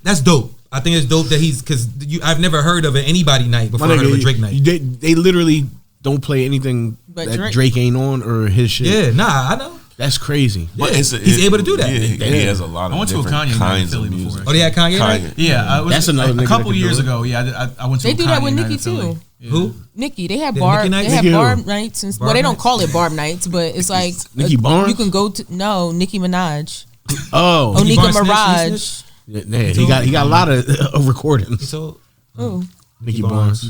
that's dope. I think it's dope that he's because I've never heard of an anybody night before. I heard of a Drake night. They literally don't play anything that Drake ain't on or his shit. Yeah, I know. That's crazy. But he's able to do that. Yeah, he has a lot of different kinds of music. Oh, they had Kanye? Kanye. Yeah, that's another. A couple years ago. Yeah, I went to. They do that with Nicki too. Yeah. Who? Nicki. They have barb. They have barb nights. Well, they don't call it barb nights, but it's like Nicki Barnes. You can go to Nicki Minaj. Oh, Nicki Minaj. Yeah, he got a lot of recordings. Oh, Nicki Barnes.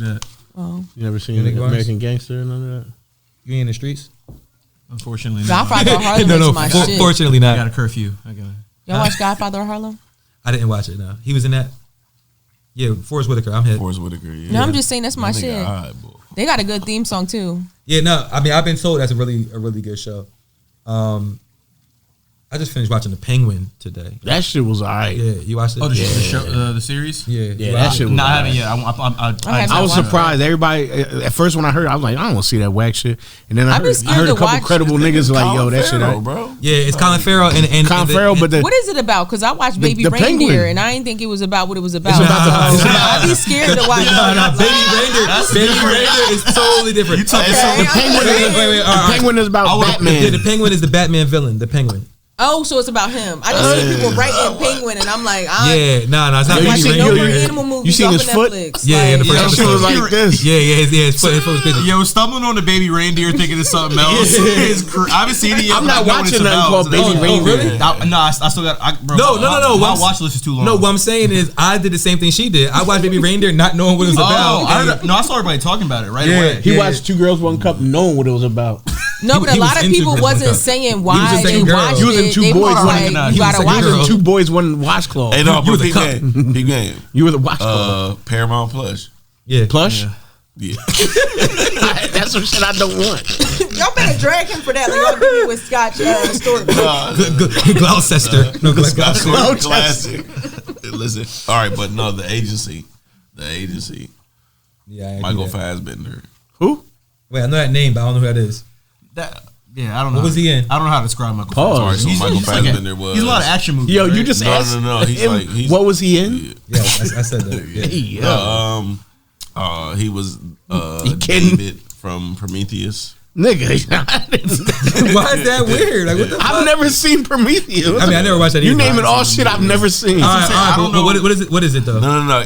Oh, you never seen American Gangster or none of that? You ain't in the streets? Unfortunately, not. Godfather of Harlem is my shit. Fortunately not. I got a curfew. Y'all watch Godfather of Harlem? I didn't watch it. No, he was in that. Yeah, Forrest Whitaker. I'm hit. Forrest Whitaker. Yeah. No, I'm just saying that's my shit. They got a good theme song too. Yeah, no, I mean I've been told that's a really good show. I just finished watching The Penguin today. That shit was alright. Yeah, you watched it? Oh, the show, the series? Yeah, that shit was no, I haven't yet. I was surprised. Everybody, at first when I heard it, I was like, I don't want to see that whack shit. And then I heard a couple credible niggas like, yo, that shit out. Bro. Yeah, it's Colin Farrell and Colin Farrell, but what is it about? Because I watched Baby Reindeer and I didn't think it was about what it was about. It's about I'd be scared to watch. No, Baby Reindeer is totally different. The Penguin is about Batman. Yeah, the Penguin is the Batman villain. The Penguin. Oh, so it's about him. I just see people writing Penguin, and I'm like, it's not watching no more animal movies. You seen his foot? Netflix. Yeah, the first episode was like this. Yeah, his foot was crazy. Yo, stumbling on the Baby Reindeer thinking it's something else. I haven't seen it yet. I'm not watching nothing called Baby Reindeer. Really? No, I still got. No. My watch list is too long. No, what I'm saying is, I did the same thing she did. I watched Baby Reindeer not knowing what it was about. I saw everybody talking about it right away. He watched Two Girls, One Cup, knowing what it was about. No, but a lot of people wasn't saying why they watched it. You was in Two Boys, you gotta watch it. Two Boys, One Washcloth. Hey, no, big game. You were the washcloth. Paramount Plush. Yeah, Plush. Yeah. That's some shit I don't want. Y'all better drag him for that. Like y'all do with Scotch Storch. Gloucester. No, Gloucester. Classic. Listen, all right, but no, the agency. Yeah, Michael Fassbender. Who? Wait, I know that name, but I don't know who that is. I don't know. What was he in? I don't know how to describe Michael Fassbender. So Michael Fassbender was. He's a lot of action movies. Yo, you just asked. No. He's what was he in? Yeah, I said that. Yeah. He was David from Prometheus. Nigga, why is that weird? Like, what the fuck? I've never seen Prometheus. I mean, I never watched that either. You naming all shit I've never seen. All right, but what is it? What is it though? No.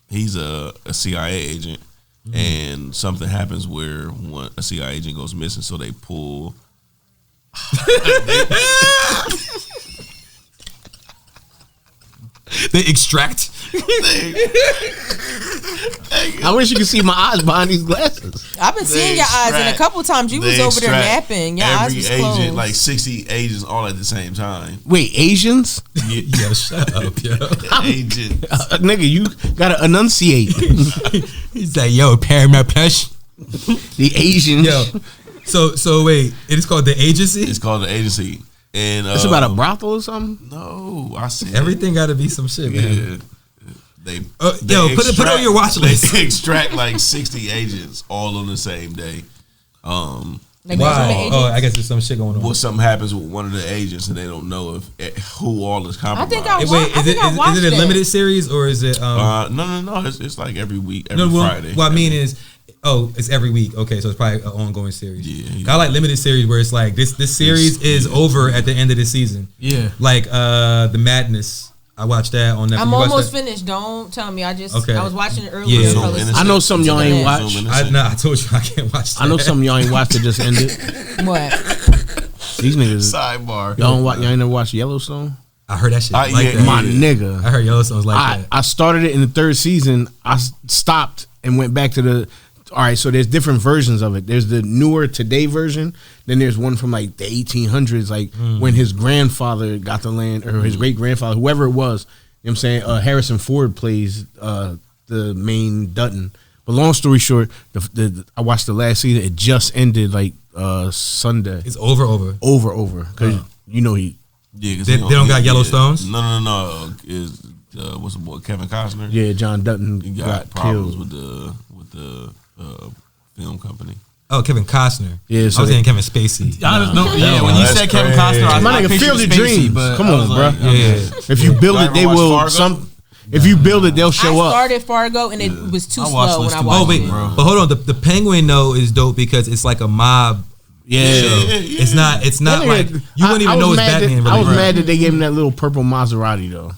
He's a CIA agent, and something happens where a CIA agent goes missing, so they pull. They extract. I wish you could see my eyes behind these glasses. I've been seeing your eyes, and a couple times you was over there napping. Your eyes was closed. Agent, like 60 agents all at the same time. Wait, Asians? Yo, shut up, yo. Agent. Nigga, you gotta enunciate. He's like, yo, Paramount Plush. The Asians. Yo, so wait, it is called The Agency? It's called The Agency. And it's about a brothel or something? No, I see. Everything got to be some shit, man. They put it on your watch list. They extract like 60 agents all on the same day. Like wow. Oh, I guess there's some shit going on. Well, something happens with one of the agents, and they don't know who all is compromised. Is it a limited series or is it? No. It's like every week, Friday. What I mean is, it's every week. Okay, so it's probably an ongoing series. Yeah. I like limited series where it's like this series is over at the end of the season. Yeah. Like The Madness. I watched that on Netflix. I'm almost finished. Don't tell me. I was watching it earlier. Yeah. I know some y'all ain't watched. I told you I can't watch that. I know some y'all ain't watched that just ended. What? These niggas. Sidebar. Y'all ain't never watched Yellowstone? I heard that shit that. My nigga. I heard Yellowstone's like that. I started it in the 3rd season. I stopped and went back to the. All right, so there's different versions of it. There's the newer today version. Then there's one from like the 1800s, like when his grandfather got the land, or his great grandfather, whoever it was. You know what I'm saying? Harrison Ford plays the main Dutton. But long story short, I watched the last season. It just ended like Sunday. It's over. Because you know he. Yeah, they don't got Yellowstones. No. Is what's the boy Kevin Costner? Yeah, John Dutton he got problems killed with the film company. Oh, Kevin Costner. Yeah, I was saying Kevin Spacey. When you said Kevin Costner, my nigga, Field of Dreams. Come on, bro. Yeah. If you build it, they will. If you build it, they'll show up. I started Fargo and it was too slow when I watched it. Oh wait, but hold on. The Penguin though is dope because it's like a mob. Yeah. It's not like you wouldn't even know it's Batman. I was mad that they gave him that little purple Maserati though.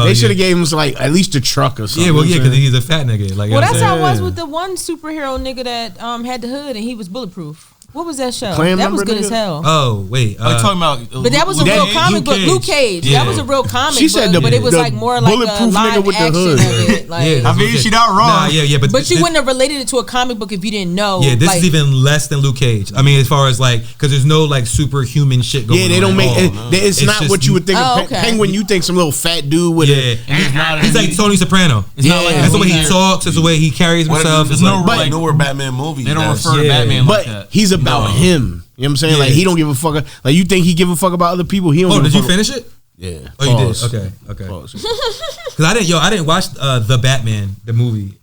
They should have gave him like at least a truck or something. Yeah, well, because he's a fat nigga. Like, that's how it was with the one superhero nigga that had the hood and he was bulletproof. What was that show? That was good as hell. Oh wait, talking about. But that was a real comic book. Luke Cage. That was a real comic book. But it was like more like a live action of it. I mean, she not wrong. But you wouldn't have related it to a comic book if you didn't know. Yeah, this is even less than Luke Cage. I mean, as far as like, because there's no like superhuman shit going on. Yeah, they don't make it. It's not what you would think of Penguin. You think some little fat dude with he's like Tony Soprano. It's not like that's the way he talks. That's the way he carries himself. There's no newer Batman movie. They don't refer to Batman like that. But he's about him. You know what I'm saying? Like, he don't give a fuck. Like, you think he give a fuck about other people? He don't. Oh, did you finish it? Yeah. Oh, you did? Okay. Because I didn't watch the Batman, the movie.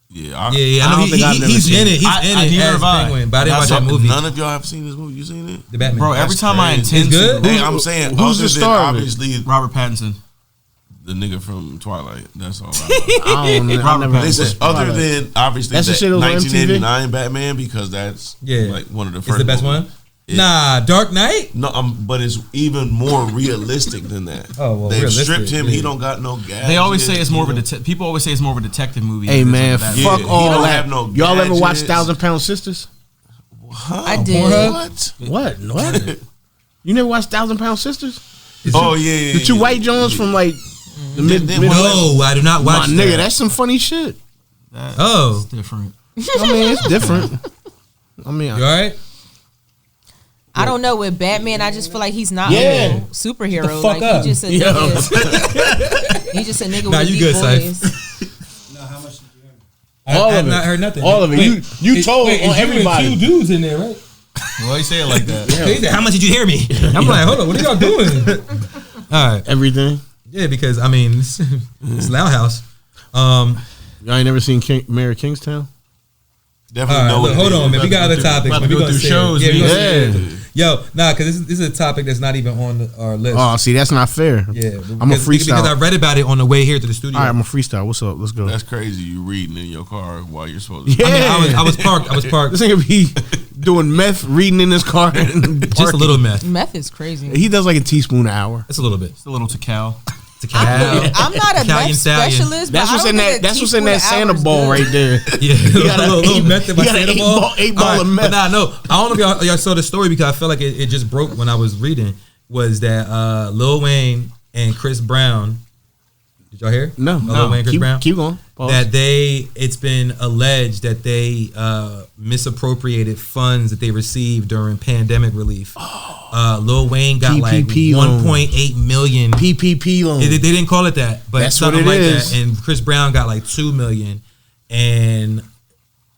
Yeah. I know he's in it. He's in it as Penguin, but I didn't watch that movie. None of y'all have seen this movie. You seen it? The Batman. Bro, every time I intend to. I'm saying, who's the star? Obviously, Robert Pattinson. The nigga from Twilight. That's all I never listen, other than obviously that's that 1989 Batman, because that's like one of the first. It's the best one. Nah, Dark Knight. No, but it's even more realistic than that. Oh well, they've stripped him. He don't got no gas. They always say it's more of a. People always say it's more of a detective movie. Hey man, fuck all that. Y'all ever watch 1,000 Pound Sisters? I did. What? You never watched 1,000 Pound Sisters? Oh yeah. The two white Johns from like the mid. No, I do not watch. Nigga, that's some funny shit. That's different. I mean, it's different. I mean, you all right? I don't know. With Batman, I just feel like he's not a superhero. Like he's just a nigga. He's just a nigga with deep voice. No, how much did you hear me? I have not heard nothing. All of it. You told on everybody. 2 dudes in there, right? Why you say it like that? He said, "How much did you hear me?" I'm like, "Hold on, what are y'all doing?" All right, everything. Yeah, because I mean, it's Loud House. Y'all ain't never seen Mayor of Kingstown? Definitely know. Look, hold on, man. We got other topics. We go through shows. Yo, because this is a topic that's not even on our list. Oh, see, that's not fair. Yeah, I'm a freestyle because I read about it on the way here to the studio. All right, I'm a freestyle. What's up? Let's go. That's crazy. You reading in your car while you're supposed to. Yeah, I was parked. This nigga be doing meth, reading in his car, just a little meth. Meth is crazy. He does like a teaspoon an hour. It's a little bit. It's a little Takal. I'm not a meth specialist. That's what's in that Santa ball right there. Yeah, he got a little meth in my Santa ball. 8 ball of meth. But nah, no, I don't know if y'all saw the story because I felt like it just broke when I was reading. Was that Lil Wayne and Chris Brown? Did y'all hear? No. Lil Wayne and Chris Brown. Keep going. Pause. That it's been alleged that they misappropriated funds that they received during pandemic relief. Lil Wayne got PPP like 1.8 million PPP loan. They didn't call it that, but that's something what it like is. that. And Chris Brown got like 2 million, and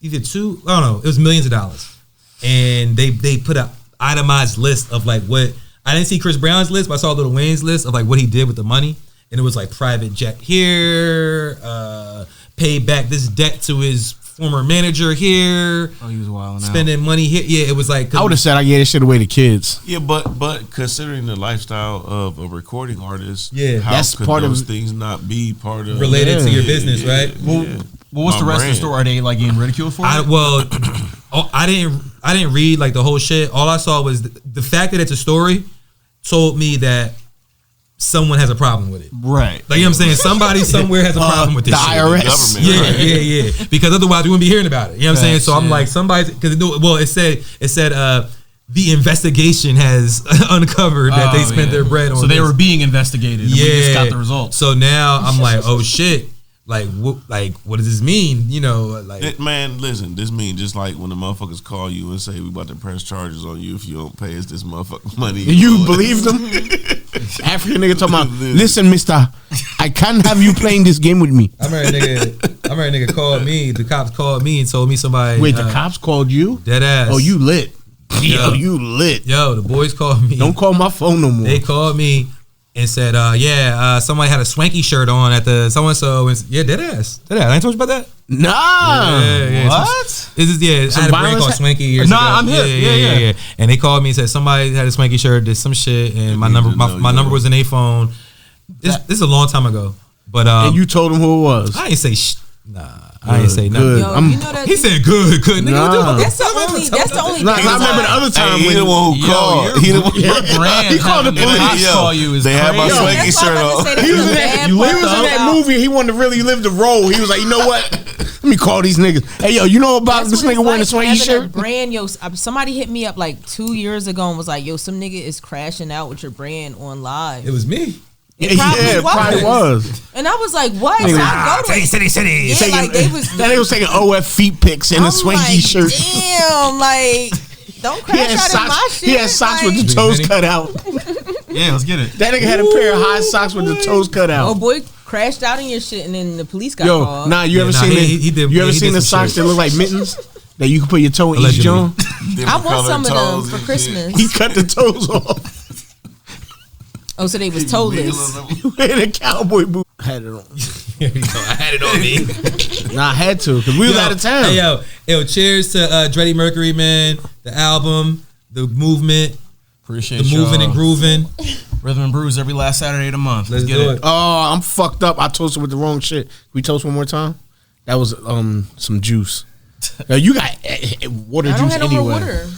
either two. I don't know. It was millions of dollars, and they put an itemized list of like what I didn't see Chris Brown's list, but I saw Lil Wayne's list of like what he did with the money. And it was like private jet here, paid back this debt to his former manager here. Oh, he was wilding out. Spending money here. Yeah, it was like. I would have said I gave this shit away to kids. Yeah, but considering the lifestyle of a recording artist, how that's could part those of things not be part of related to your business, right? Well, what's the rest of the story? Are they like getting ridiculed for it? I didn't read like the whole shit. All I saw was the fact that it's a story told me that someone has a problem with it. Right. Like, you know what I'm saying? Somebody somewhere has a problem with this shit. The IRS. Yeah. Because otherwise we wouldn't be hearing about it. You know what I'm saying? So I'm like, somebody, because it said the investigation has uncovered that they spent their bread on. So they were being investigated. And we just got the results. So now I'm like, oh shit. Like what does this mean? You know, like man, listen, this mean just like when the motherfuckers call you and say we about to press charges on you if you don't pay us this motherfucking money. You believe them? African nigga talking about, listen, mister, I can't have you playing this game with me. I remember a nigga called me. The cops called me and told me somebody. Wait, the cops called you? Dead ass. Oh, you lit. Yo, you lit. Yo, the boys called me. Don't call my phone no more. They called me and said, somebody had a swanky shirt on at the so-and-so. Dead ass. I ain't told you about that? Nah. Yeah. What? I had a brand called Swanky years ago. I'm hip. Yeah. And they called me and said somebody had a swanky shirt, did some shit, and my number was in a phone. This is a long time ago. But and you told them who it was? I ain't say I ain't say nothing. Yo, you know that he said good. Nigga, that's the only. I remember the other time he when the one who called. Your brand. He called the police. Call you is they had my swanky shirt on. He was in that movie. He wanted to really live the role. He was like, you know what? Let me call these niggas. Hey, yo, you know about this nigga wearing a swanky shirt? Brand, yo, somebody hit me up like 2 years ago and was like, yo, some nigga is crashing out with your brand on live. It was me. It probably was. And I was like, what? So I go to City. Yeah, like they was taking OF feet pics in a swanky shirt. Damn, like, don't crash out in my shit. He had socks with the toes cut out. Yeah, let's get it. That nigga had a pair of high socks with the toes cut out. Oh, boy, crashed out in your shit and then the police got called. You ever seen the socks that look like mittens? That you can put your toe in each joint? I want some of them for Christmas. He cut the toes off. Oh, so they was toeless. Wearing a cowboy boot. I had it on. Here you go. I had it on me. Nah, I had to because we was out of town. Hey, yo, cheers to Dready Mercury, man. The album, the movement. Appreciate the moving and grooving. Rhythm and Brews every last Saturday of the month. Let's get it. Oh, I'm fucked up. I toasted with the wrong shit. Can we toast one more time? That was some juice. You got water juice anyway. I don't have no more water.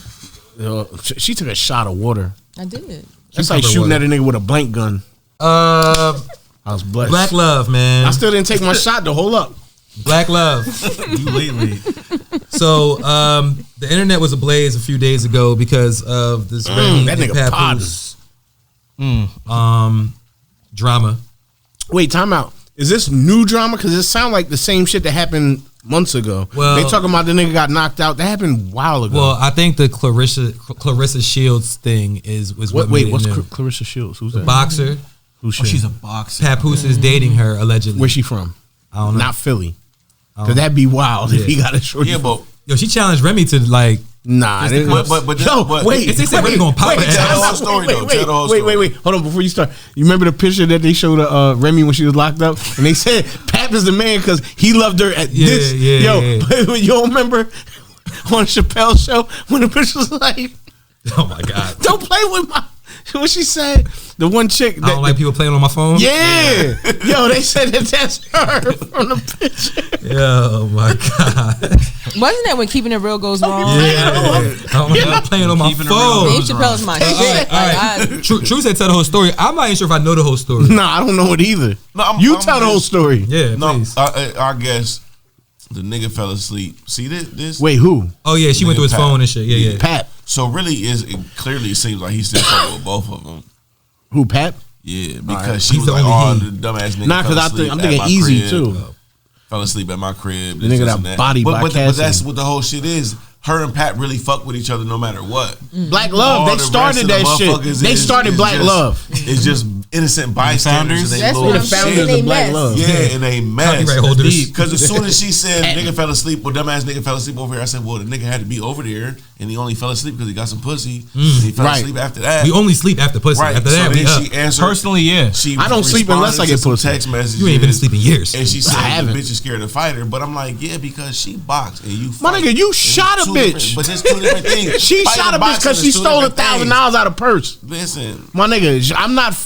She took a shot of water. I did. That's like shooting at a nigga with a blank gun. I was blessed. Black love, man. I still didn't take my shot to hold up. Black love. You lately. So the internet was ablaze a few days ago because of this that nigga Papoose drama. Wait, time out. Is this new drama? Because it sounds like the same shit that happened months ago. Well, they talking about the nigga got knocked out. That happened a while ago. Well, I think the Clarissa Shields thing was what made it what's new. Clarissa Shields? Who's that? Boxer. Who's she? She's a boxer. Papoose is dating her allegedly. Where's she from? I don't know. Not Philly. Because that'd be wild if he got a short. Yeah, but she challenged Remy to like. Nah, but wait. They said Remy gonna pop it. Tell the whole story though. Tell the whole story. Wait. Hold on, before you start. You remember the picture that they showed Remy when she was locked up, and they said Pap is the man because he loved her at this. Yeah. You don't remember on Chappelle's show when the bitch was like, "Oh my god, don't play with my." What she said? The one chick. I don't like people playing on my phone. Yeah. Yo, they said that's her from the picture. Oh my god. Wasn't that when Keeping It Real goes wrong? Yeah. I don't like playing on my phone. Dave Chappelle's my shit. All right. True said tell the whole story. I'm not even sure if I know the whole story. No, I don't know it either. No, you tell the whole story. Yeah, please. I guess the nigga fell asleep. See this? Wait, who? Oh yeah, she went through his phone and shit. Yeah. Pat. So really, it clearly seems like he's still fucking with both of them. Who, Pat? Yeah, because she was like, the dumbass nigga. Nah, because I'm thinking Easy crib, too. Fell asleep at my crib. The nigga that body by but that's what the whole shit is. Her and Pat really fuck with each other no matter what. Black Love, they started that shit. They started Black Love. It's just innocent bystanders. That's what I'm saying. Of Black Love. Yeah, and they mess. Copyright holders. Because as soon as she said nigga fell asleep, dumbass nigga fell asleep over here, I said, well, the nigga had to be over there, and he only fell asleep because he got some pussy. And he fell asleep after that. We only sleep after pussy. Right. After that, she answered. Personally, yeah. I don't sleep unless I get pussy. Text messages. You ain't been asleep in years. And she said the bitch is scared to fight her, but I'm like, yeah, because she boxed and you. My nigga, you shot a bitch. But there's two different things. She shot a bitch because she stole $1,000 out of purse. Listen, my nigga, I'm not.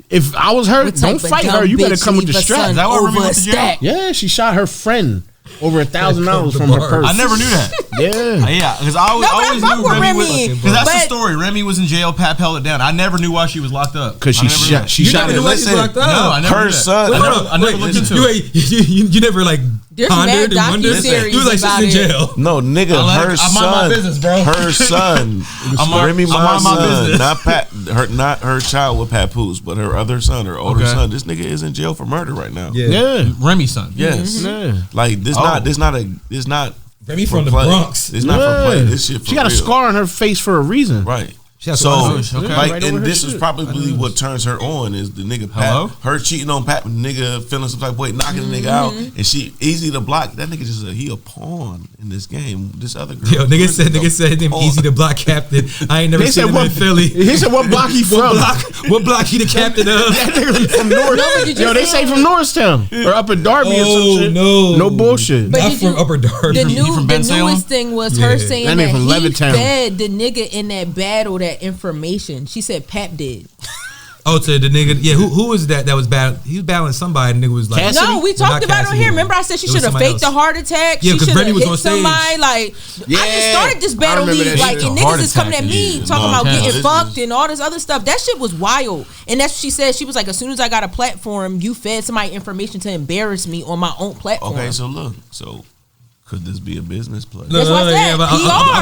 If I was her, don't fight her. You better come with the strap. Is that what Remy went to jail? Yeah, she shot her friend over $1,000 from her purse. I never knew that. Yeah. Because I always knew Remy was. Because that's the but- story. Remy was in jail. Pat held it down. I never knew why she was locked up. Because she shot never him. knew why she was locked up. No, I never Her knew that. son. I never looked into it. You never like There's pondered mad and wondered. docuseries You was like, about she's in it. jail. No, nigga, I her mind son. my business, bro. Her son. Remy I mind my son. business. Not Pat. Not her child with Papoose, but her other son, her older son. This nigga is in jail for murder right now. Yeah. Remy's son. Yes. Yeah. Like this. This not. Remy for from the play. Bronx. It's not for play. This shit for She got real. a scar on her face for a reason. Right. She has So, okay. like, Right over and her this is shit. probably what turns her on is the nigga Hello? Pat, her cheating on Pat, the nigga feeling some type of way, knocking the nigga out, and she easy to block. That nigga just he a pawn in this game. This other girl, Yo, nigga said him easy to block captain. I ain't never They seen said him what in Philly. He said what block he from? What block he the captain of? That nigga from North. Yo, they say from Norristown or up in Darby or some shit. No bullshit. But Not did from you- Upper Darby. The newest thing was her saying That that, nigga from he Levittown. fed the nigga in that battle that information. She said Pap did. Oh, to the nigga. Yeah, who was that? That was bad. He was battling somebody. And nigga was like, Cassidy? No, we talked about it on here. Remember, I said she It was should have somebody faked the else. heart attack. Yeah, she 'cause should Brittany have was hit on stage. somebody. Like, I just started this battle remember league, that like, shit. and Heart niggas is coming at attack, me yeah. talking No, about no, getting this fucked is- and all this other stuff. That shit was wild. And that's what she said. She was like, as soon as I got a platform, you fed somebody information to embarrass me on my own platform. Okay, so look, could this be a business play? That's what I said. but I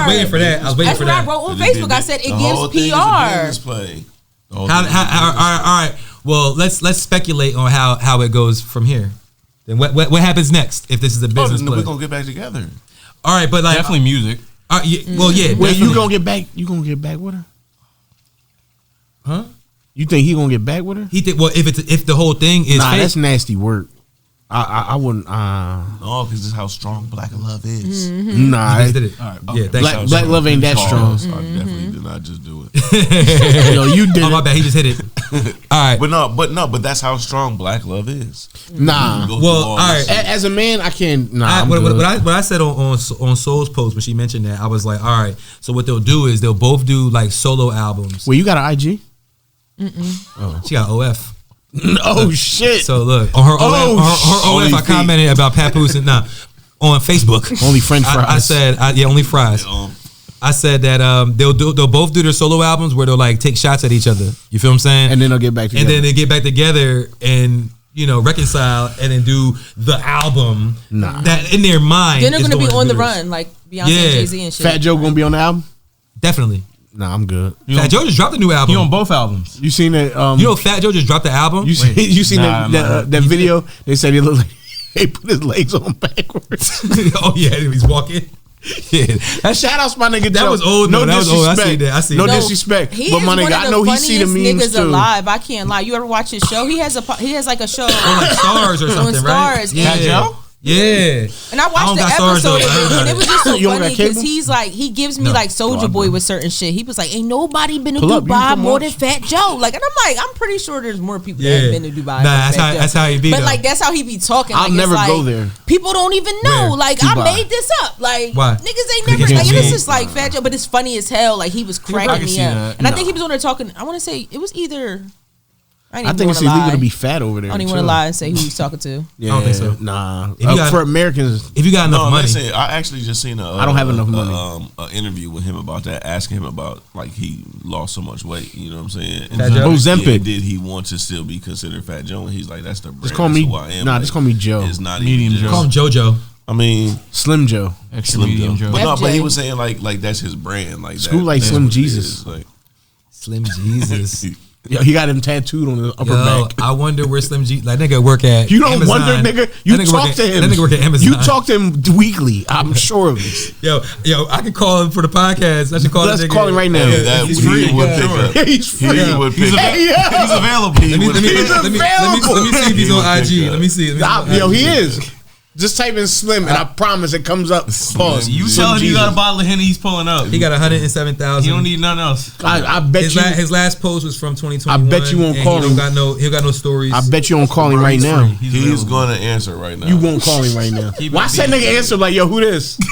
was waiting for that. I was waiting That's for what I that. wrote on The Facebook. I said it whole thing is a business gives PR. play. The whole All thing is a business right. Well, let's speculate on how it goes from here. Then what happens next if this is a play. business Then play? we're gonna get back together. All right, but like Definitely music. well, yeah. Wait, definitely. you gonna get back? You gonna get back with her? Huh? You think he gonna get back with her? He think well if the whole thing is Nah, fake, that's nasty work. I wouldn't. No, because this is how strong black love is. Nah, he just did it. All right, Yeah, okay. thanks. Black love ain't that strong. I definitely did not just do it. Yo, you did Oh my it. bad, he just hit it. All right. But that's how strong black love is. Nah. Go through Well, all all this right. shit. As a man, I can't. Nah, I'm What good. I said on Soul's post when she mentioned that, I was like, all right. So what they'll do is they'll both do like solo albums. Well, you got an IG? She got OF. Oh shit! So look on her Oh, her OF. I commented about Papoose and on Facebook. Only French fries. I said only fries. I said that they'll both do their solo albums where they'll like take shots at each other. You feel what I'm saying? and then they'll get back together. And then they get back together and reconcile and then do the album that in their mind. Then they're is gonna be going on the theirs. run like Beyonce, Yeah. Jay Z, and shit. Fat Joe gonna be on the album? Definitely. Nah, I'm good. Fat Joe just dropped a new album. He on both albums. You seen that? You know, Fat Joe just dropped the album. you seen Nah, that video? They said he looked like he put his legs on backwards. Oh yeah, he's walking. Yeah, Shout outs my nigga. That Joe. was old. No No, that was old. I disrespect. seen that. I seen no that. disrespect. He But is my one nigga, of I the know he see the funniest memes niggas too. alive. I can't lie. You ever watch his show? He has like a show. like Stars or something, right? Stars. Yeah. And- Joe? Yeah. And I I watched don't the got stars, episode though. I of don't it, and got it was just so You don't funny got cable? because he's like, he gives me like Soldier Boy with certain shit. He was like, ain't nobody been to Pull up, you Dubai can more watch. than Fat Joe. Like, and I'm like, I'm pretty sure there's more people that Yeah. have been to Dubai. Nah, than Fat Joe. that's how he be. But though. like, that's how he be talking. I'll like, it's never like, go there. People don't even know. Where? Like, Dubai. I made this up. Like, Why? niggas ain't Because never. you Like, can't it's see just like Fat Joe, but it's funny as hell. Like, he was I cracking can me see up, that. and I think he was on there talking. I want to say it was either. I think it's illegal to be fat over there. I don't even too. want to lie and say who he's talking to. Yeah, I don't think so. Nah, If you got- for Americans, if you got enough No, money, listen, I actually just seen I don't have enough money. An interview with him about that, asking him about like he lost so much weight. You know what I'm saying? And Fat Joe? Ozempic. yeah, did he want to still be considered Fat Joe? And he's like, that's the brand. just call me. That's who I am. Nah, Like, just call me Joe. It's not Medium even just, call him JoJo. I mean, Slim Joe. Extra Slim medium Joe. Joe. But no, but he FJ. was saying like that's his brand. Like School that, like that's Slim what it Jesus. is, Like, Slim Jesus. Yo, he got him tattooed on his upper Yo, back. I wonder where Slim G. Like nigga work at. You don't Amazon. wonder, nigga. You That nigga work talk at- to him. That nigga work at Amazon. You talk to him weekly. I'm sure of it. Yo, I can call him for the podcast. I should call. Let's the nigga. call him right now. yeah, that he's he free. would Yeah. pick up. He's free. He would pick up. Hey, yo. He's available. He would Let me pick He's up. let me available. see if he's He on would pick IG. up. Let me see. Yo, he is. Just type in Slim, and I promise it comes up. Pause. You Slim tell him you got a Jesus. bottle of Henny, he's pulling up. He got 107,000. He don't need nothing else. I bet his, you. his last post was from 2021. I bet you won't and call he him. He got no stories. I bet you won't call him right now. He's going to answer right now. You won't call him right now. Watch that nigga answer like, yo, who this? Who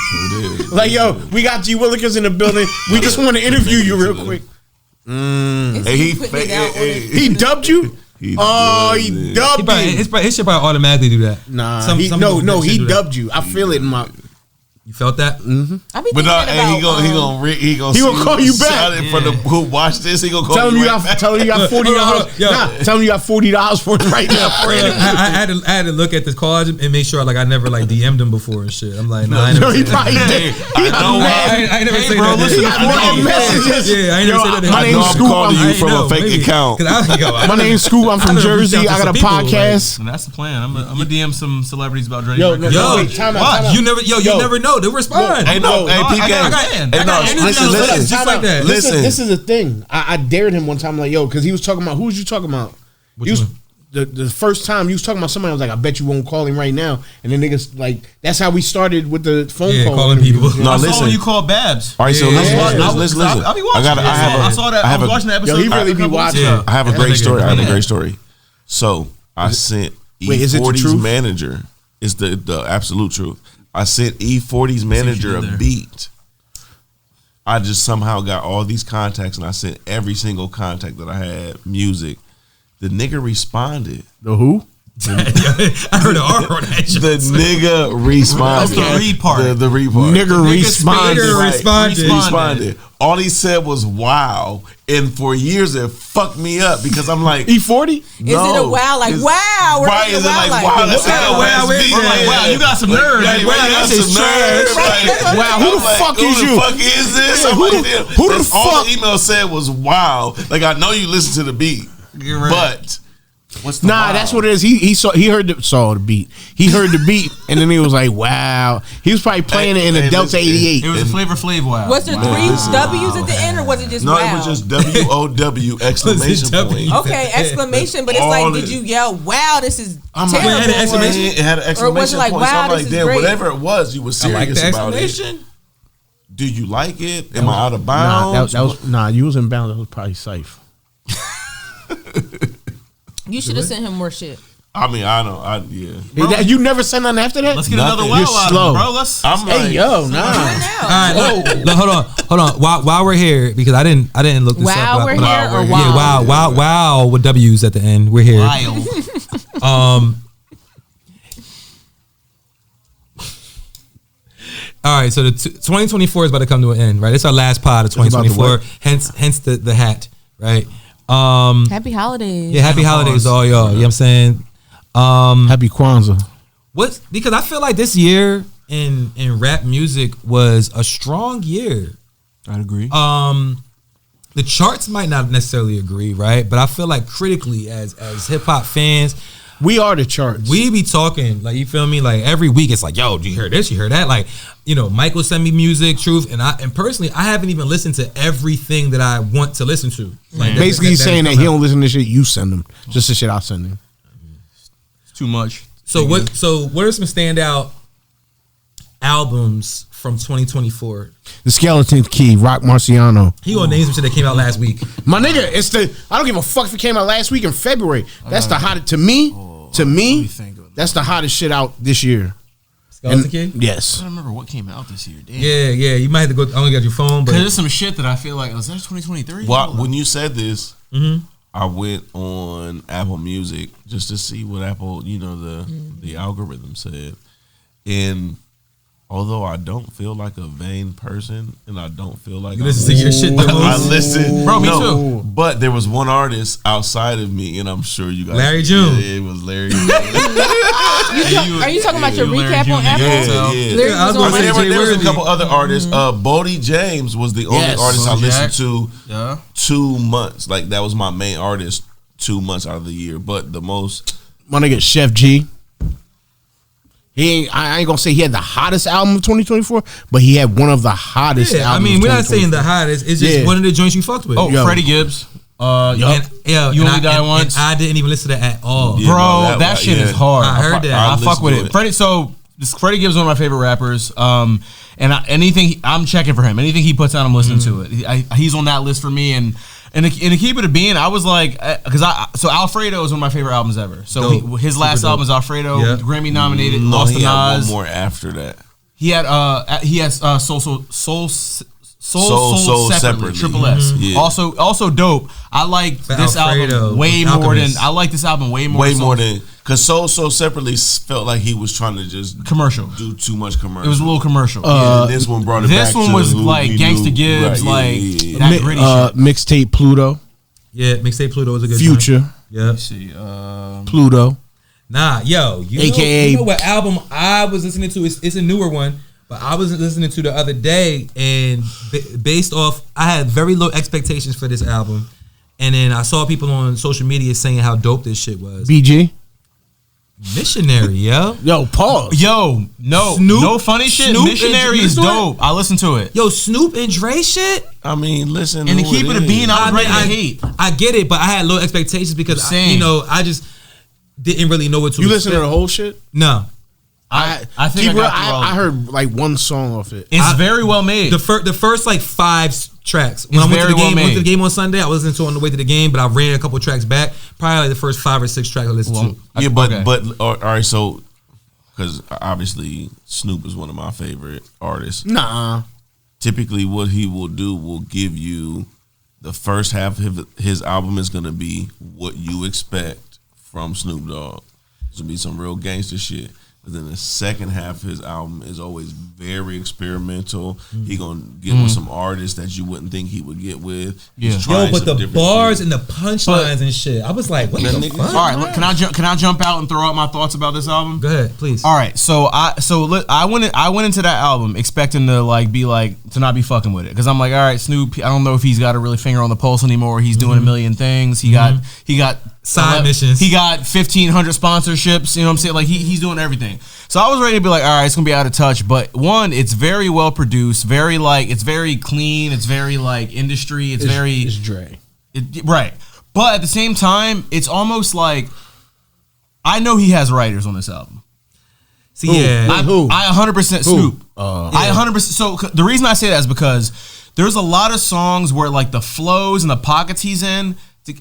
it is. Like, yo, we got G-Willikerz in the building. We just want to interview you real quick. Hey, he Putting it out on it. He dubbed you? He Oh, does he it. dubbed you. his shit probably automatically do that. Nah, Some he of those no, shit he do that. dubbed you. I feel it in my. You felt that? Mm-hmm. I be But thinking about, he gonna call you back. For the who watch this. He gonna call Tell him you you right got $40. Tell him you got $40 for it right now. I had to look at the cards and make sure I never DM'd him before and shit. I'm like, I ain't never he said probably that. did. I ain't never say bro, that. listen, He got more messages. Yeah, I ain't never said that. My name's I'm Scoop. calling you from a fake account. My name's Scoop. I'm from Jersey. I got a podcast. And that's the plan. I'm gonna DM some celebrities about Dready Yo, Mercury. wait, time out. You never know. They'll respond. Hey, PK. Listen. This is the thing. I dared him one time. I'm like, yo, because he was talking about, who was you talking about? He was the first time you was talking about somebody. I was like, I bet you won't call him right now. And then niggas like, that's how we started with the phone call. Calling people. No, I saw listen. when you called Babs. All right, so listen. I'll be watching. I saw that. I was watching the episode. Yo, he really be watching. I have a great story. So I sent E40's manager. It's the absolute truth. I sent E40's manager a beat. I just somehow got all these contacts and I sent every single contact that I had music. The nigga responded. The who? I heard the R on that shit. The nigga responded. That's the read part. The read part. Nigga responded. All he said was wow. And for years it fucked me up because I'm like E40? Is it a wow? Like wow? Right? Is it like wow? That's how wow. Wow, you got some nerves. Wow, you got some nerves. Wow, who the fuck is you? Who the fuck is this? Who the fuck? All the email said was wow. Like I know you listen to the beat, but. What's the wow? That's what it is. He heard the beat. He heard the beat and then he was like, wow. He was probably playing it in a Delta 88. It was a Flavor Flav wow. Was there 3 W's at the end or was it just no, wow? It was just WOW exclamation point. Okay, exclamation, but it's like, did you yell, wow, this is terrible? It had an exclamation or was it like, point. wow, So I'm like, this damn, is great. whatever it was, you were serious about it. Do you like it? Am I out of bounds? You was in bounds. That was probably safe. You should have sent him more shit. I mean, I don't. Yeah. You never sent nothing after that? Let's get another wow out of him, bro. All right, hold on. While we're here, because I didn't look this up. Wow, we're here or wow? Yeah, wow with W's at the end. We're here. Wild. All right, so the 2024 is about to come to an end, right? It's our last pod of 2024. Hence the hat, right? Happy holidays. Yeah, happy holidays to all y'all. You know what I'm saying? Happy Kwanzaa. Because I feel like this year in rap music was a strong year. I'd agree. The charts might not necessarily agree, right? But I feel like critically as hip hop fans, we are the charts. We be talking, like, you feel me? Like every week it's like, yo, do you hear this? You hear that? Like, you know, Michael send me music, Truth, and personally I haven't even listened to everything that I want to listen to. Like basically he's saying that he don't listen to shit you send him. Just the shit I send him. It's too much. So what are some standout albums from 2024? The Skeleton Key, Rock Marciano. He gonna name some shit that came out last week. My nigga, I don't give a fuck if it came out last week in February. That's the hottest to me. That's the hottest shit out this year. Skeleton Key? Yes. I don't remember what came out this year. Damn. Yeah. You might have to go. I only got your phone, but there's some shit that I feel like was that 2023. Well, when you said this, I went on Apple Music just to see what Apple, the algorithm said, and although I don't feel like a vain person, and I don't feel like you listen to your shit the most. I listen, bro. Me too. But there was one artist outside of me, and I'm sure you guys. Larry June. Yeah, it was Larry. Are you talking about your recap on Apple? Yeah. There was a couple other artists. Bodie James was the only artist I listened to 2 months. Like that was my main artist 2 months out of the year. But the most, my nigga Chef G. I ain't gonna say he had the hottest album of 2024, but he had one of the hottest albums. I mean, we're not saying the hottest. It's just one of the joints you fucked with. Oh, Freddie Gibbs. You Only Die Once. And I didn't even listen to that at all. Yeah, bro, that shit is hard. I heard that. I fuck with it. Freddie Gibbs is one of my favorite rappers. And I'm checking for him. Anything he puts out, I'm listening to it. He's on that list for me. And to keep it a being, I was like, so Alfredo is one of my favorite albums ever. So his last album is Alfredo, Grammy nominated, lost to Nas. Had one more after that. He has Soul separately. Triple S. Yeah. Also dope. I like this album way more than Because So Separately felt like he was trying to just do too much commercial. It was a little commercial. This one brought it this back. This one was like Gangsta Gibbs, that gritty shit. Mixtape Pluto. Yeah, Mixtape Pluto was a good Future. Time. Yeah. Let's see. Pluto. Nah, yo, you know what album I was listening to? It's a newer one, but I was listening to the other day, and based off, I had very low expectations for this album, and then I saw people on social media saying how dope this shit was. BG. Missionary, yo. Yo, pause. Yo, no. Snoop, no funny shit. Snoop Missionary is dope. I listened to it. Yo, Snoop and Dre shit. I mean, listen. And to keep it a bean, I was ready to hate. I get it, but I had low expectations because, I just just didn't really know what to You listen to the whole shit? No. I think I heard like one song off it. It's very well made. The first like 5 tracks. When I went to the game on Sunday, I was listening to it on the way to the game, but I ran a couple tracks back. Probably like the first 5 or 6 tracks I listened to. Yeah, but all right, so because obviously Snoop is one of my favorite artists. Nah. Typically, what he will do will give you the first half of his album is gonna be what you expect from Snoop Dogg. It's gonna be some real gangster shit. But then the second half of his album is always very experimental. He gonna get with some artists that you wouldn't think he would get with. Yo, but the bars and the punchlines and shit, I was like, what the fuck? All right, look, can I jump out and throw out my thoughts about this album? Go ahead, please. All right, so I went into that album expecting to to not be fucking with it, because I'm like, all right, Snoop, I don't know if he's got a really finger on the pulse anymore. He's doing a million things. He got side missions. He got 1,500 sponsorships. You know what I'm saying? Like he's doing everything. So I was ready to be like, all right, it's gonna be out of touch. But one, it's very well produced. It's very clean. It's very industry. It's Dre. Right. But at the same time, it's almost like I know he has writers on this album. See, I 100% Snoop. I 100%. So the reason I say that is because there's a lot of songs where the flows and the pockets he's in,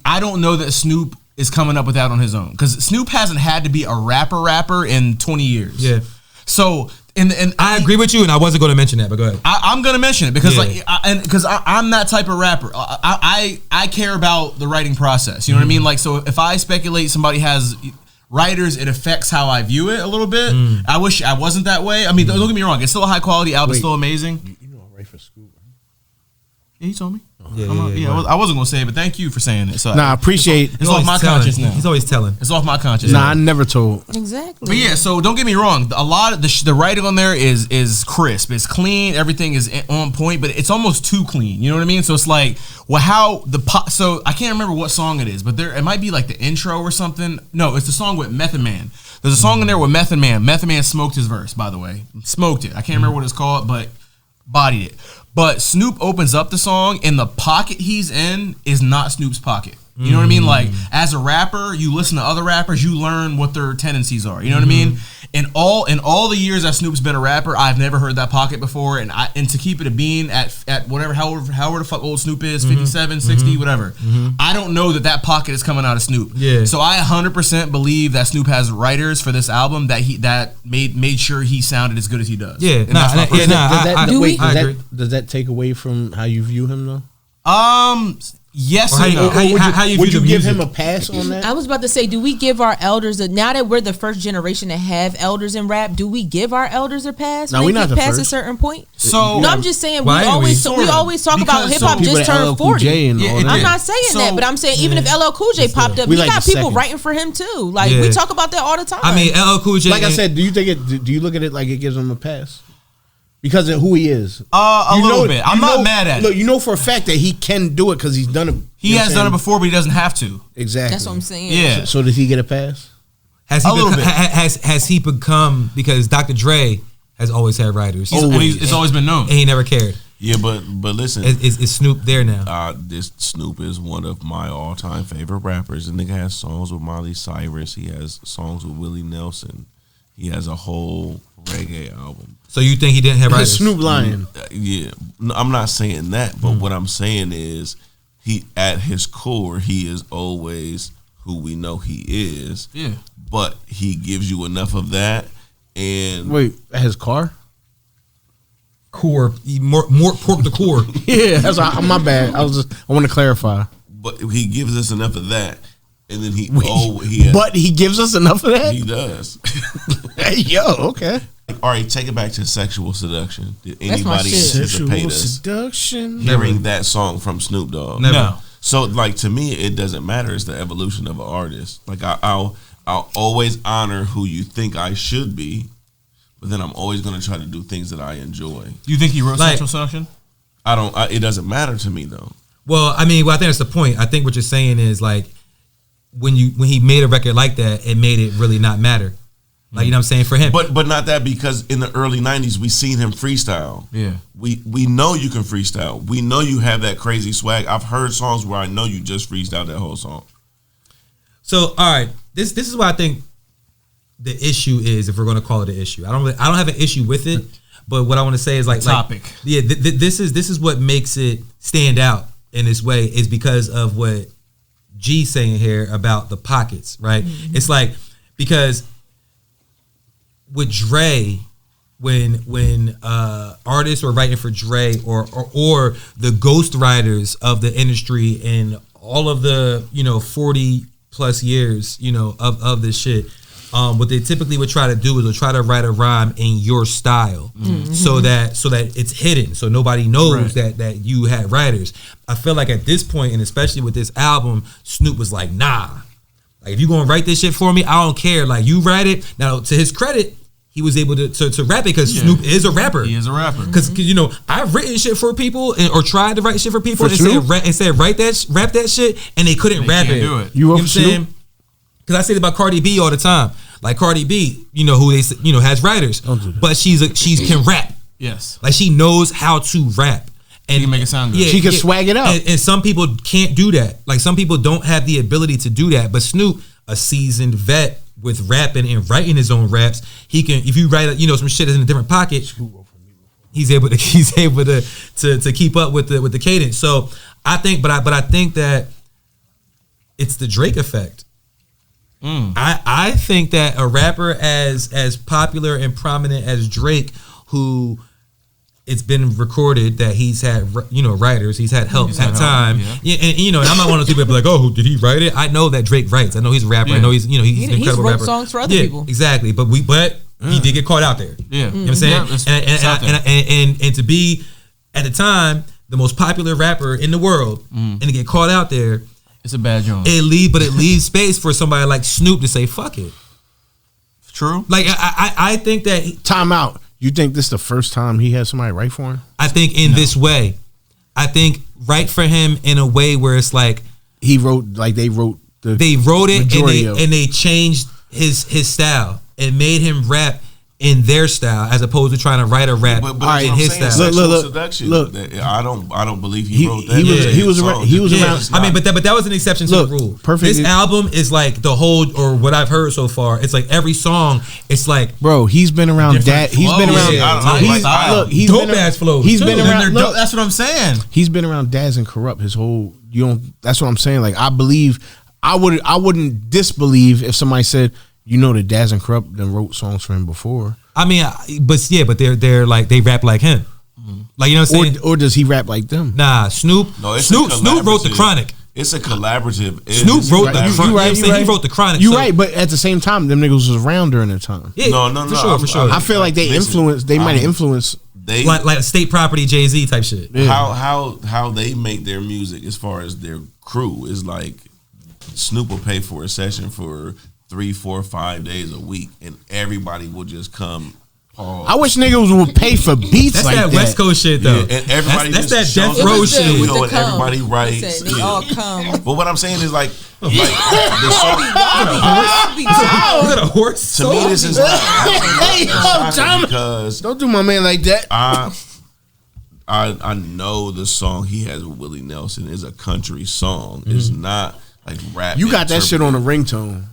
I don't know that Snoop is coming up with that on his own, because Snoop hasn't had to be a rapper in 20 years. Yeah. So and I agree with you, and I wasn't going to mention that, but go ahead. I'm going to mention it because I'm that type of rapper. I care about the writing process. You know what I mean? So if I speculate somebody has writers, it affects how I view it a little bit. I wish I wasn't that way. I mean, don't get me wrong. It's still a high quality album. It's still amazing. You know I write for Scoop, right? Yeah, he told me. Yeah, I wasn't gonna say it, but thank you for saying it. So I appreciate. It's off my conscience now. He's always telling. It's off my conscience. I never told. Exactly. But yeah, so don't get me wrong. A lot of the writing on there is crisp. It's clean. Everything is on point, but it's almost too clean. You know what I mean? So it's like, so I can't remember what song it is, but it might be like the intro or something. No, it's the song with Method Man. There's a song in there with Method Man. Method Man smoked his verse, by the way. Smoked it. I can't remember what it's called, but bodied it. But Snoop opens up the song, and the pocket he's in is not Snoop's pocket. You know what I mean? Like, as a rapper, you listen to other rappers, you learn what their tendencies are. You know what I mean? In all the years that Snoop's been a rapper, I've never heard that pocket before. And to keep it a bean at whatever, however the fuck old Snoop is, 57, 60, whatever. I don't know that pocket is coming out of Snoop. Yeah. So I 100% believe that Snoop has writers for this album that made sure he sounded as good as he does. Yeah. Does that take away from how you view him though? Yes and no. Would you give him a pass on that? I was about to say, do we give our elders now that we're the first generation to have elders in rap? Do we give our elders a pass? No, we're not the past first. a certain point. So no, I'm just saying we always talk about hip hop just turned 40. I'm not saying that, but I'm saying even if LL Cool J popped up, we got people writing for him too. Like we talk about that all the time. I mean, LL Cool J. Like I said, do you look at it like it gives him a pass? Because of who he is. A little bit. I'm not mad at it. Look, you know for a fact that he can do it because he's done it. He has done it before, but he doesn't have to. Exactly. That's what I'm saying. Yeah. So does he get a pass? Has he become, because Dr. Dre has always had writers. It's always been known. And he never cared. Yeah, but listen. Is Snoop there now? This Snoop is one of my all-time favorite rappers. The nigga has songs with Miley Cyrus. He has songs with Willie Nelson. He has a whole reggae album. So you think he didn't have writers? Snoop lying. Yeah. No, I'm not saying that, but what I'm saying is he, at his core, he is always who we know he is. Yeah. But he gives you enough of that. And wait, his car? Core. More pork the core. Yeah, that's my bad. I want to clarify. But he gives us enough of that. And then he but he gives us enough of that. He does. Hey, yo, okay. All right, take it back to sexual seduction. Did That's my anybody shit. anticipate Sexual us seduction. hearing that song from Snoop Dogg? Never. No. So, like, to me, it doesn't matter. It's the evolution of an artist. Like, I'll always honor who you think I should be, but then I'm always going to try to do things that I enjoy. Do you think he wrote Like- sexual seduction? It doesn't matter to me though. Well, I mean, I think that's the point. I think what you're saying is like when he made a record like that, it made it really not matter. Like, you know what I'm saying, for him. But not that, because in the early 90s we seen him freestyle. Yeah. We know you can freestyle. We know you have that crazy swag. I've heard songs where I know you just freestyled that whole song. So, all right, this is what I think the issue is, if we're going to call it an issue. I don't have an issue with it, but what I want to say is like topic. This is what makes it stand out in this way, is because of what G's saying here about the pockets, right? Mm-hmm. It's like, because with Dre, when artists were writing for Dre or the ghostwriters of the industry in all of the 40 plus years of this shit, what they typically would try to do is they'll try to write a rhyme in your style, so that it's hidden, so nobody knows that you had writers. I feel like at this point, and especially with this album, Snoop was like, nah, like, if you gonna write this shit for me, I don't care. Like, you write it. Now, to his credit, he was able to rap it, because Snoop is a rapper. He is a rapper. Because I've written shit for people or tried to write shit for people For and said rap that shit, and they couldn't rap it. Do it. You wrote know what I'm saying? Because I say it about Cardi B all the time. Like, Cardi B, who they has writers, but she can rap. Yes. Like, she knows how to rap. And She can make it sound good. She can swag it out. And some people can't do that. Like, some people don't have the ability to do that. But Snoop, a seasoned vet with rapping and writing his own raps, he can. If you write, some shit that's in a different pocket, he's able to keep up with the cadence. So I think, but I think that it's the Drake effect. I think that a rapper as popular and prominent as Drake, who it's been recorded that he's had writers, he's had help at time. Yeah, and I'm not one of those people that be like, oh, did he write it? I know that Drake writes. I know he's a rapper. I know he's an incredible wrote rapper. songs for other people. Exactly. But he did get caught out there. Yeah. You know what I'm saying? And to be at the time the most popular rapper in the world and to get caught out there, it's a bad joint. it leaves space for somebody like Snoop to say fuck it. True. Like, I think that Time out. You think this is the first time he had somebody write for him? I think in this way, I think write for him in a way where it's like He wrote, like they wrote it majority of it. and they changed his style and made him rap in their style as opposed to trying to write a rap in his style. Look. I don't believe he wrote that. He was around. I mean, but that was an exception to the rule. Perfect. This album is like the whole, or what I've heard so far, it's like every song, it's like, Bro, he's been around Different He's been flows. around. Yeah, He's dope ass flows. He's too. been around. Dope. That's what I'm saying. He's been around Daz and Corrupt his whole. That's what I'm saying. Like, I believe. I wouldn't disbelieve if somebody said, that Daz and Corrupt then wrote songs for him before. I mean, but they're like, they rap like him. Like, you know what I'm saying? Or does he rap like them? Nah, Snoop wrote the Chronic. It's a collaborative. Snoop wrote the Chronic. He wrote the Chronic. You're right, but at the same time, them niggas was around during the time. Yeah, No, for sure. I feel like they influenced. They might have influenced. like State Property, Jay-Z type shit. Yeah. How they make their music as far as their crew is like Snoop will pay for a session for 3, 4, 5 days a week, and everybody will just come. I wish niggas would pay for beats That's like that West Coast shit though. Yeah, and everybody that's that just death row shit. and everybody writes. They all come. But what I'm saying is like the song. Is that a horse? To me, this is not Hey, yo, Tom. because Don't do my man like that. I know the song he has with Willie Nelson is a country song. It's not like rap. You got that shit on a ringtone.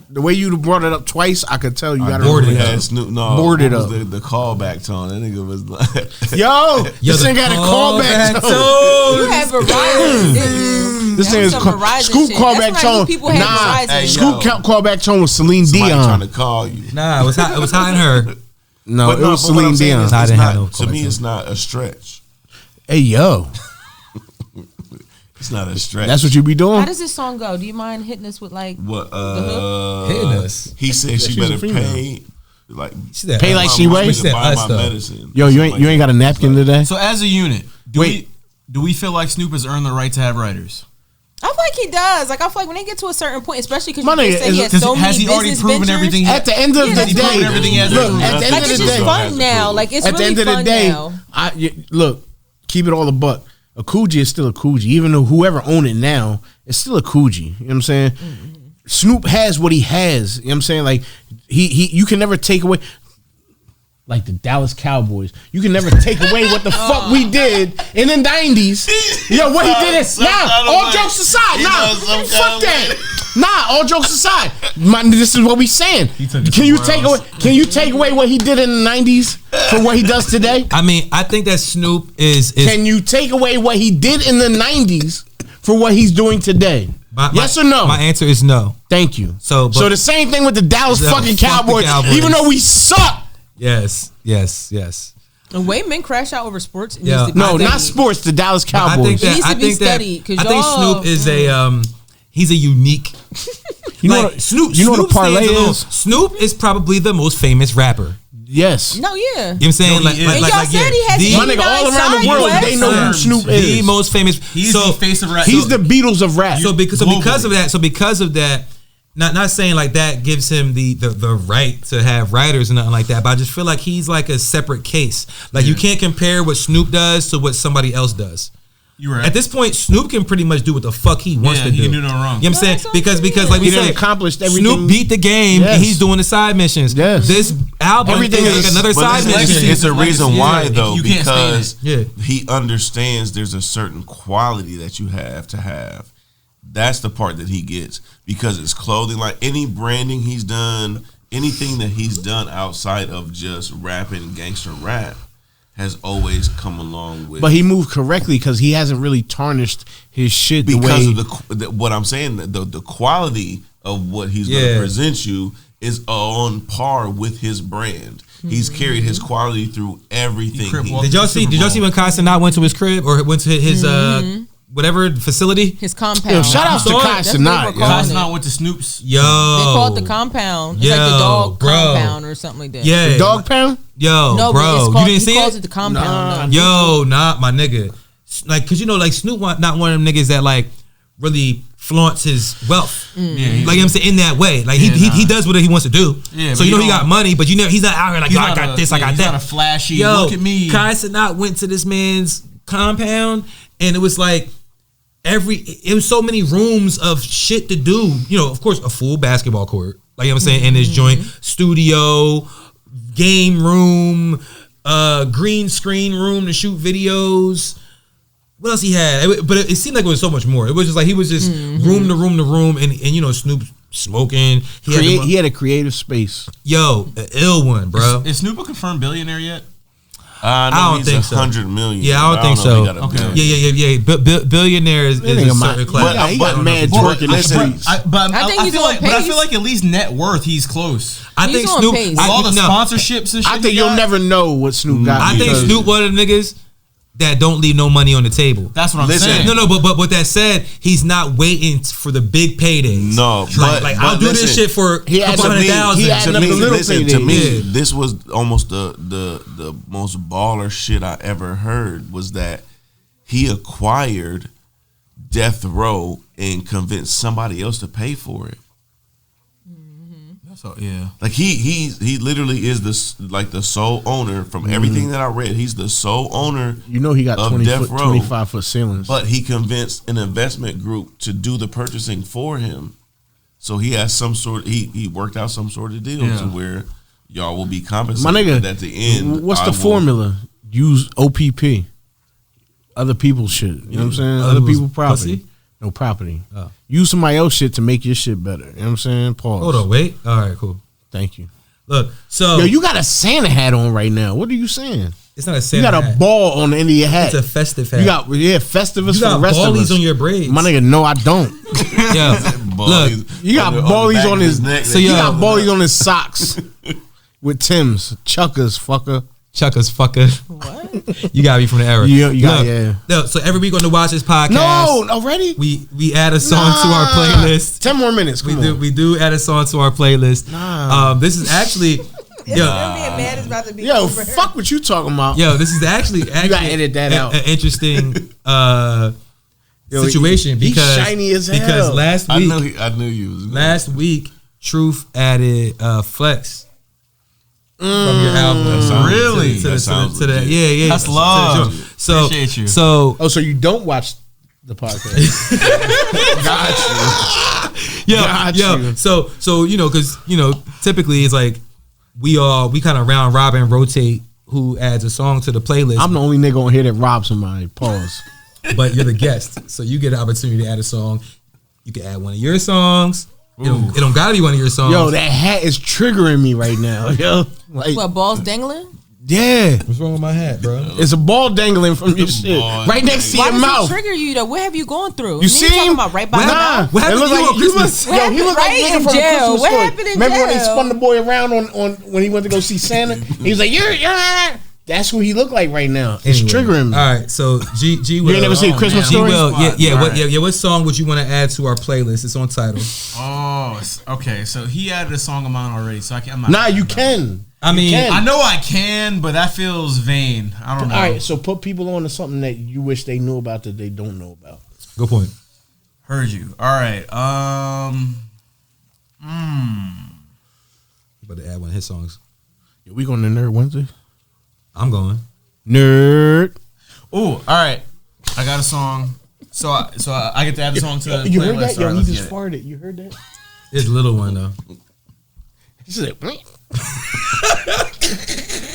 The way you brought it up twice, I could tell you got it bored on it a up. ringtone. Bored it up. The callback tone. That nigga was like, Yo, this thing got a callback tone. You had Verizon, didn't you? This thing is Scoop callback tone. Nah, Scoop callback tone was Celine somebody Dion. trying to call you. Nah, it was hot in her. No, it was Celine Dion. To me, it's not a stretch. Hey, yo. It's not a stretch. That's what you be doing. How does this song go? Do you mind hitting us with like what? Hitting us. He said she better pay. Like pay like she weighs. To buy my medicine. Yo, you ain't got a napkin today. So as a unit, do we feel like Snoop has earned the right to have writers? I feel like he does. Like I feel like when they get to a certain point, especially because My you nigga, say he has so many has he already business proven ventures. everything? At the end of the that's day, proven everything he has look. proven. At the Like end of it's the just day, fun now. Like it's at the really end of the fun day, now. Look, keep it all a buck. A Coogee is still a Coogee, even though whoever own it now, it's still a Coogee. You know what I'm saying? Mm-hmm. Snoop has what he has. You know what I'm saying? Like you can never take away. Like the Dallas Cowboys, you can never take away what the fuck we did in the 90s. Yo, what he did is all jokes aside. Fuck that. All jokes aside. This is what we saying. Can you take away what he did in the 90s for what he does today? I mean, I think that Snoop is Can you take away what he did in the 90s for what he's doing today? Yes or no? My answer is no. Thank you. So the same thing with the Dallas fucking Cowboys. Even though we suck. Yes. The way men crash out over sports. Yeah. No, not sports. The Dallas Cowboys. It needs to be studied. I think Snoop is he's a unique. You know what Snoop? You know what a parlay is? Snoop is probably the most famous rapper. Yes. No, yeah. You know what I'm saying? And y'all said he has my nigga all around the world. They know who Snoop is. The most famous. He's the face of rap. He's the Beatles of rap. So because of that. Not saying like that gives him the right to have writers and nothing like that, but I just feel like he's like a separate case. Like you can't compare what Snoop does to what somebody else does. You're right. At this point, Snoop can pretty much do what the fuck he wants to do. He can do no wrong. You know what I'm saying? Because like we said, accomplished everything. Snoop beat the game and he's doing the side missions. Yes. This album Everything is like another side mission. It's a reason why though, You can't because he understands there's a certain quality that you have to have. That's the part that he gets because it's clothing. Like any branding he's done, anything that he's done outside of just rapping gangster rap has always come along with. But he moved correctly because he hasn't really tarnished his shit because of what I'm saying. The quality of what he's going to present you is on par with his brand. He's carried his quality through everything. Did y'all see when Kai Cenat went to his crib or went to his whatever facility? His compound. Yo, shout out to Kai Cenat. Kai Cenat went to Snoop's. Yo. They call it the compound. It's like the dog compound or something like that. Yeah. The dog pound? Yo, no, bro. But it's called, you didn't see he calls it? it the compound. Yo, not my nigga. Like, cause you know, like Snoop not one of them niggas that like really flaunts his wealth. Yeah, like you know what I'm saying, in that way. Like he does what he wants to do. Yeah, so you know he got money, but you know he's not out here like, yo, I got this, I got that. He's not a flashy. Yo, look at me. Kai Cenat went to this man's compound and it was like it was so many rooms of shit to do. You know, of course, a full basketball court. Like you know what I'm saying, in his joint, studio, game room, green screen room to shoot videos. What else he had? But it seemed like it was so much more. It was just like he was just room to room to room, and you know Snoop smoking. He had a creative space. Yo, an ill one, bro. Is Snoop a confirmed billionaire yet? No, I don't think so. 100 million. Yeah, I don't think so. Okay. Yeah. Billionaire is a certain class. He got mad twerking in the streets. I feel like at least net worth he's close. I think Snoop with all the sponsorships and shit. I think you'll never know what Snoop got. I think Snoop one of the niggas that don't leave no money on the table. That's what I'm saying. No, but with that said, he's not waiting for the big paydays. No, but I'll do this shit for a couple $100,000. To me, this was almost the most baller shit I ever heard. Was that he acquired Death Row and convinced somebody else to pay for it. So yeah, like he literally is the sole owner from everything that I read. He's the sole owner. You know he got 25 foot ceilings, but he convinced an investment group to do the purchasing for him. So he has some sort. He worked out some sort of deal to where y'all will be compensated. My nigga, at the end, what's the formula? Use OPP, other people's shit. You know what I'm saying? Other people's property. Pussy? No property. Oh. Use somebody else's shit to make your shit better. You know what I'm saying? Pause. Hold on, wait. All right, cool. Thank you. Look, so yo, you got a Santa hat on right now. What are you saying? It's not a Santa hat. You got a ball on the end of your hat. It's a festive hat. You got Festivus for the rest of us. You got ballies on your braids. My nigga, no, I don't. Yo, look, you got ballies on his neck. So you got ballies on his socks with Tim's. Chuckers, fucker. Chuckers, fucker. What? You gotta be from the era. Yeah. So every week on the Watch This podcast, No, already? we add a song to our playlist. 10 more minutes. We do add a song to our playlist. This is actually. Being mad is about to be over. Fuck what you talking about. Yo, this is actually you gotta edit that out. An interesting situation because he's shiny as hell. Because last week I knew you was good. Last week Truth added Flex from your album. Really? Yeah. That's love. So appreciate you. So you don't watch the podcast? Got you. So because typically it's like we kind of round robin rotate who adds a song to the playlist. I'm the only nigga on here that robs somebody. Pause. But you're the guest, so you get the opportunity to add a song. You can add one of your songs. It don't gotta be one of your songs. Yo, that hat is triggering me right now. Yo, like what, balls dangling? Yeah. What's wrong with my hat, bro? It's a ball dangling from your shit right next to your mouth. Why does it trigger you though? What have you gone through? You see him? About right by the mouth? What happened to you on Christmas? He looked like in from jail. a Christmas What story. happened in Remember jail? when they spun the boy around on when he went to go see Santa? He was like, "You're." That's what he looked like right now. It's triggering me. All right, so G You ain't never seen Christmas Story? What song would you want to add to our playlist? It's on Tidal. Oh, okay. So he added a song of mine already, so I'm not. Nah, you can. I mean, I know I can, but that feels vain. I don't know. All right, so put people on to something that you wish they knew about that they don't know about. Good point. Heard you. All right. About to add one of his songs. We going to Nerd Wednesday? I'm going. Nerd. Oh, all right. I got a song. So I get to add the song to the You playlist. heard that? Yo, All right, he let's just get it. farted. You heard that? It's a little one though. He said,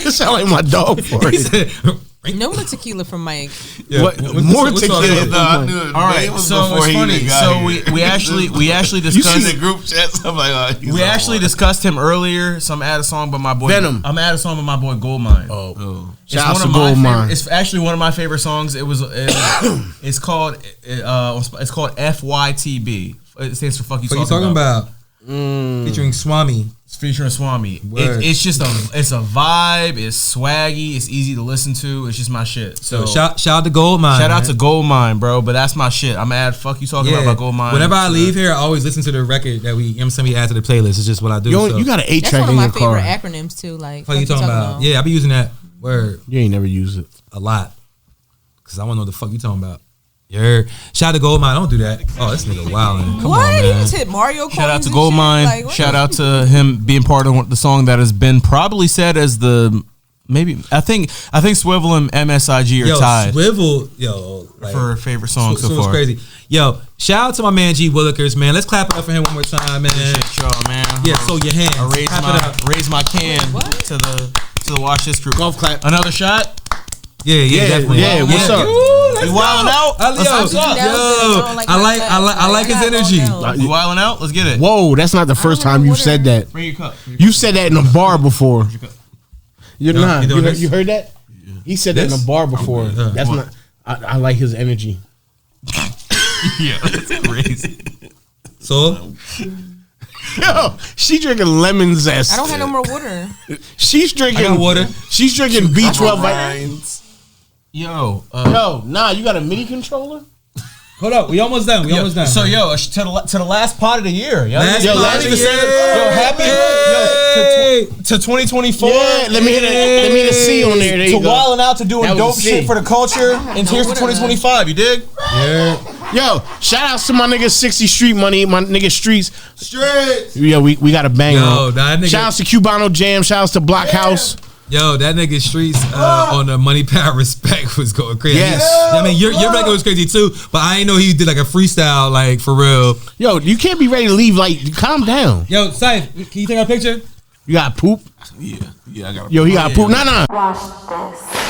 this sound like my dog farted. No more tequila from Mike. Yeah. What? More tequila. I knew it. All right, so it's funny. So we actually discussed the group chat. So I'm like, we actually discussed him earlier. So I'm add a song by my boy Venom. I'm add a song by my boy Goldmine. Shout out to Goldmine. It's actually one of my favorite songs. It's called FYTB. It stands for fuck you. What you talking about? Featuring Swami. It's featuring Swami. It's just it's a vibe. It's swaggy. It's easy to listen to. It's just my shit. So shout out to Goldmine. Shout out to Goldmine, bro. But that's my shit. I'm add fuck you talking about Goldmine. Whenever I leave here, I always listen to the record that we add to the playlist. It's just what I do. You got an 8-track in your car. That's one of my favorite acronyms too. Like What you talking about? Yeah, I be using that word. You ain't never used it. A lot. Cause I want to know what the fuck you talking about. Yeah. Shout out to Goldmine. Don't do that. Oh, this nigga wildin'. Come on, He man. just hit Mario. Shout out to Goldmine. Shout out to him being part of the song that has been probably said as the I think Swivel and MSIG are tied. Swivel, for favorite song so far. Crazy. Yo, shout out to my man G-Willikerz, man. Let's clap it up for him one more time, man. Appreciate y'all, man. Yeah, so your hands. I raise my can to the Watch This group. Golf clap. Another shot. Yeah, definitely. Yeah, what's up? You wilding out? I like his energy. You wilding out? Let's get it. Whoa, that's not the first time you said that. Bring your cup. You said that in a bar before. You heard that? Yeah. He said that in a bar before. That's not. I like his energy. Yeah, that's crazy. So, yo, she drinking lemon zest. I don't have no more water. She's drinking water. She's drinking B12 vitamins. Yo, you got a MIDI controller? hold up, we almost done. So to the last pot of the year, yo. Last pot of the year. Happy to 2024. Yeah, let me hit a C on there. There you go. Wilding out to doing That was dope a C. shit for the culture, and here's to 2025. You dig? Yeah. Yo, shout outs to my nigga 60 Street Money, my nigga Streets. Yo, we got a banger. Yo, that nigga. Shout outs to Cubano Jam. Shout outs to Blockhouse. Yo, that nigga Streets on the Money Power Respect was going crazy. Yes. I mean, your record was crazy too, but I ain't know he did like a freestyle, like for real. Yo, you can't be ready to leave. Like, calm down. Yo, Syfe, can you take a picture? You got poop? Yeah, I got. Yo, he got poop. Nah. Watch this.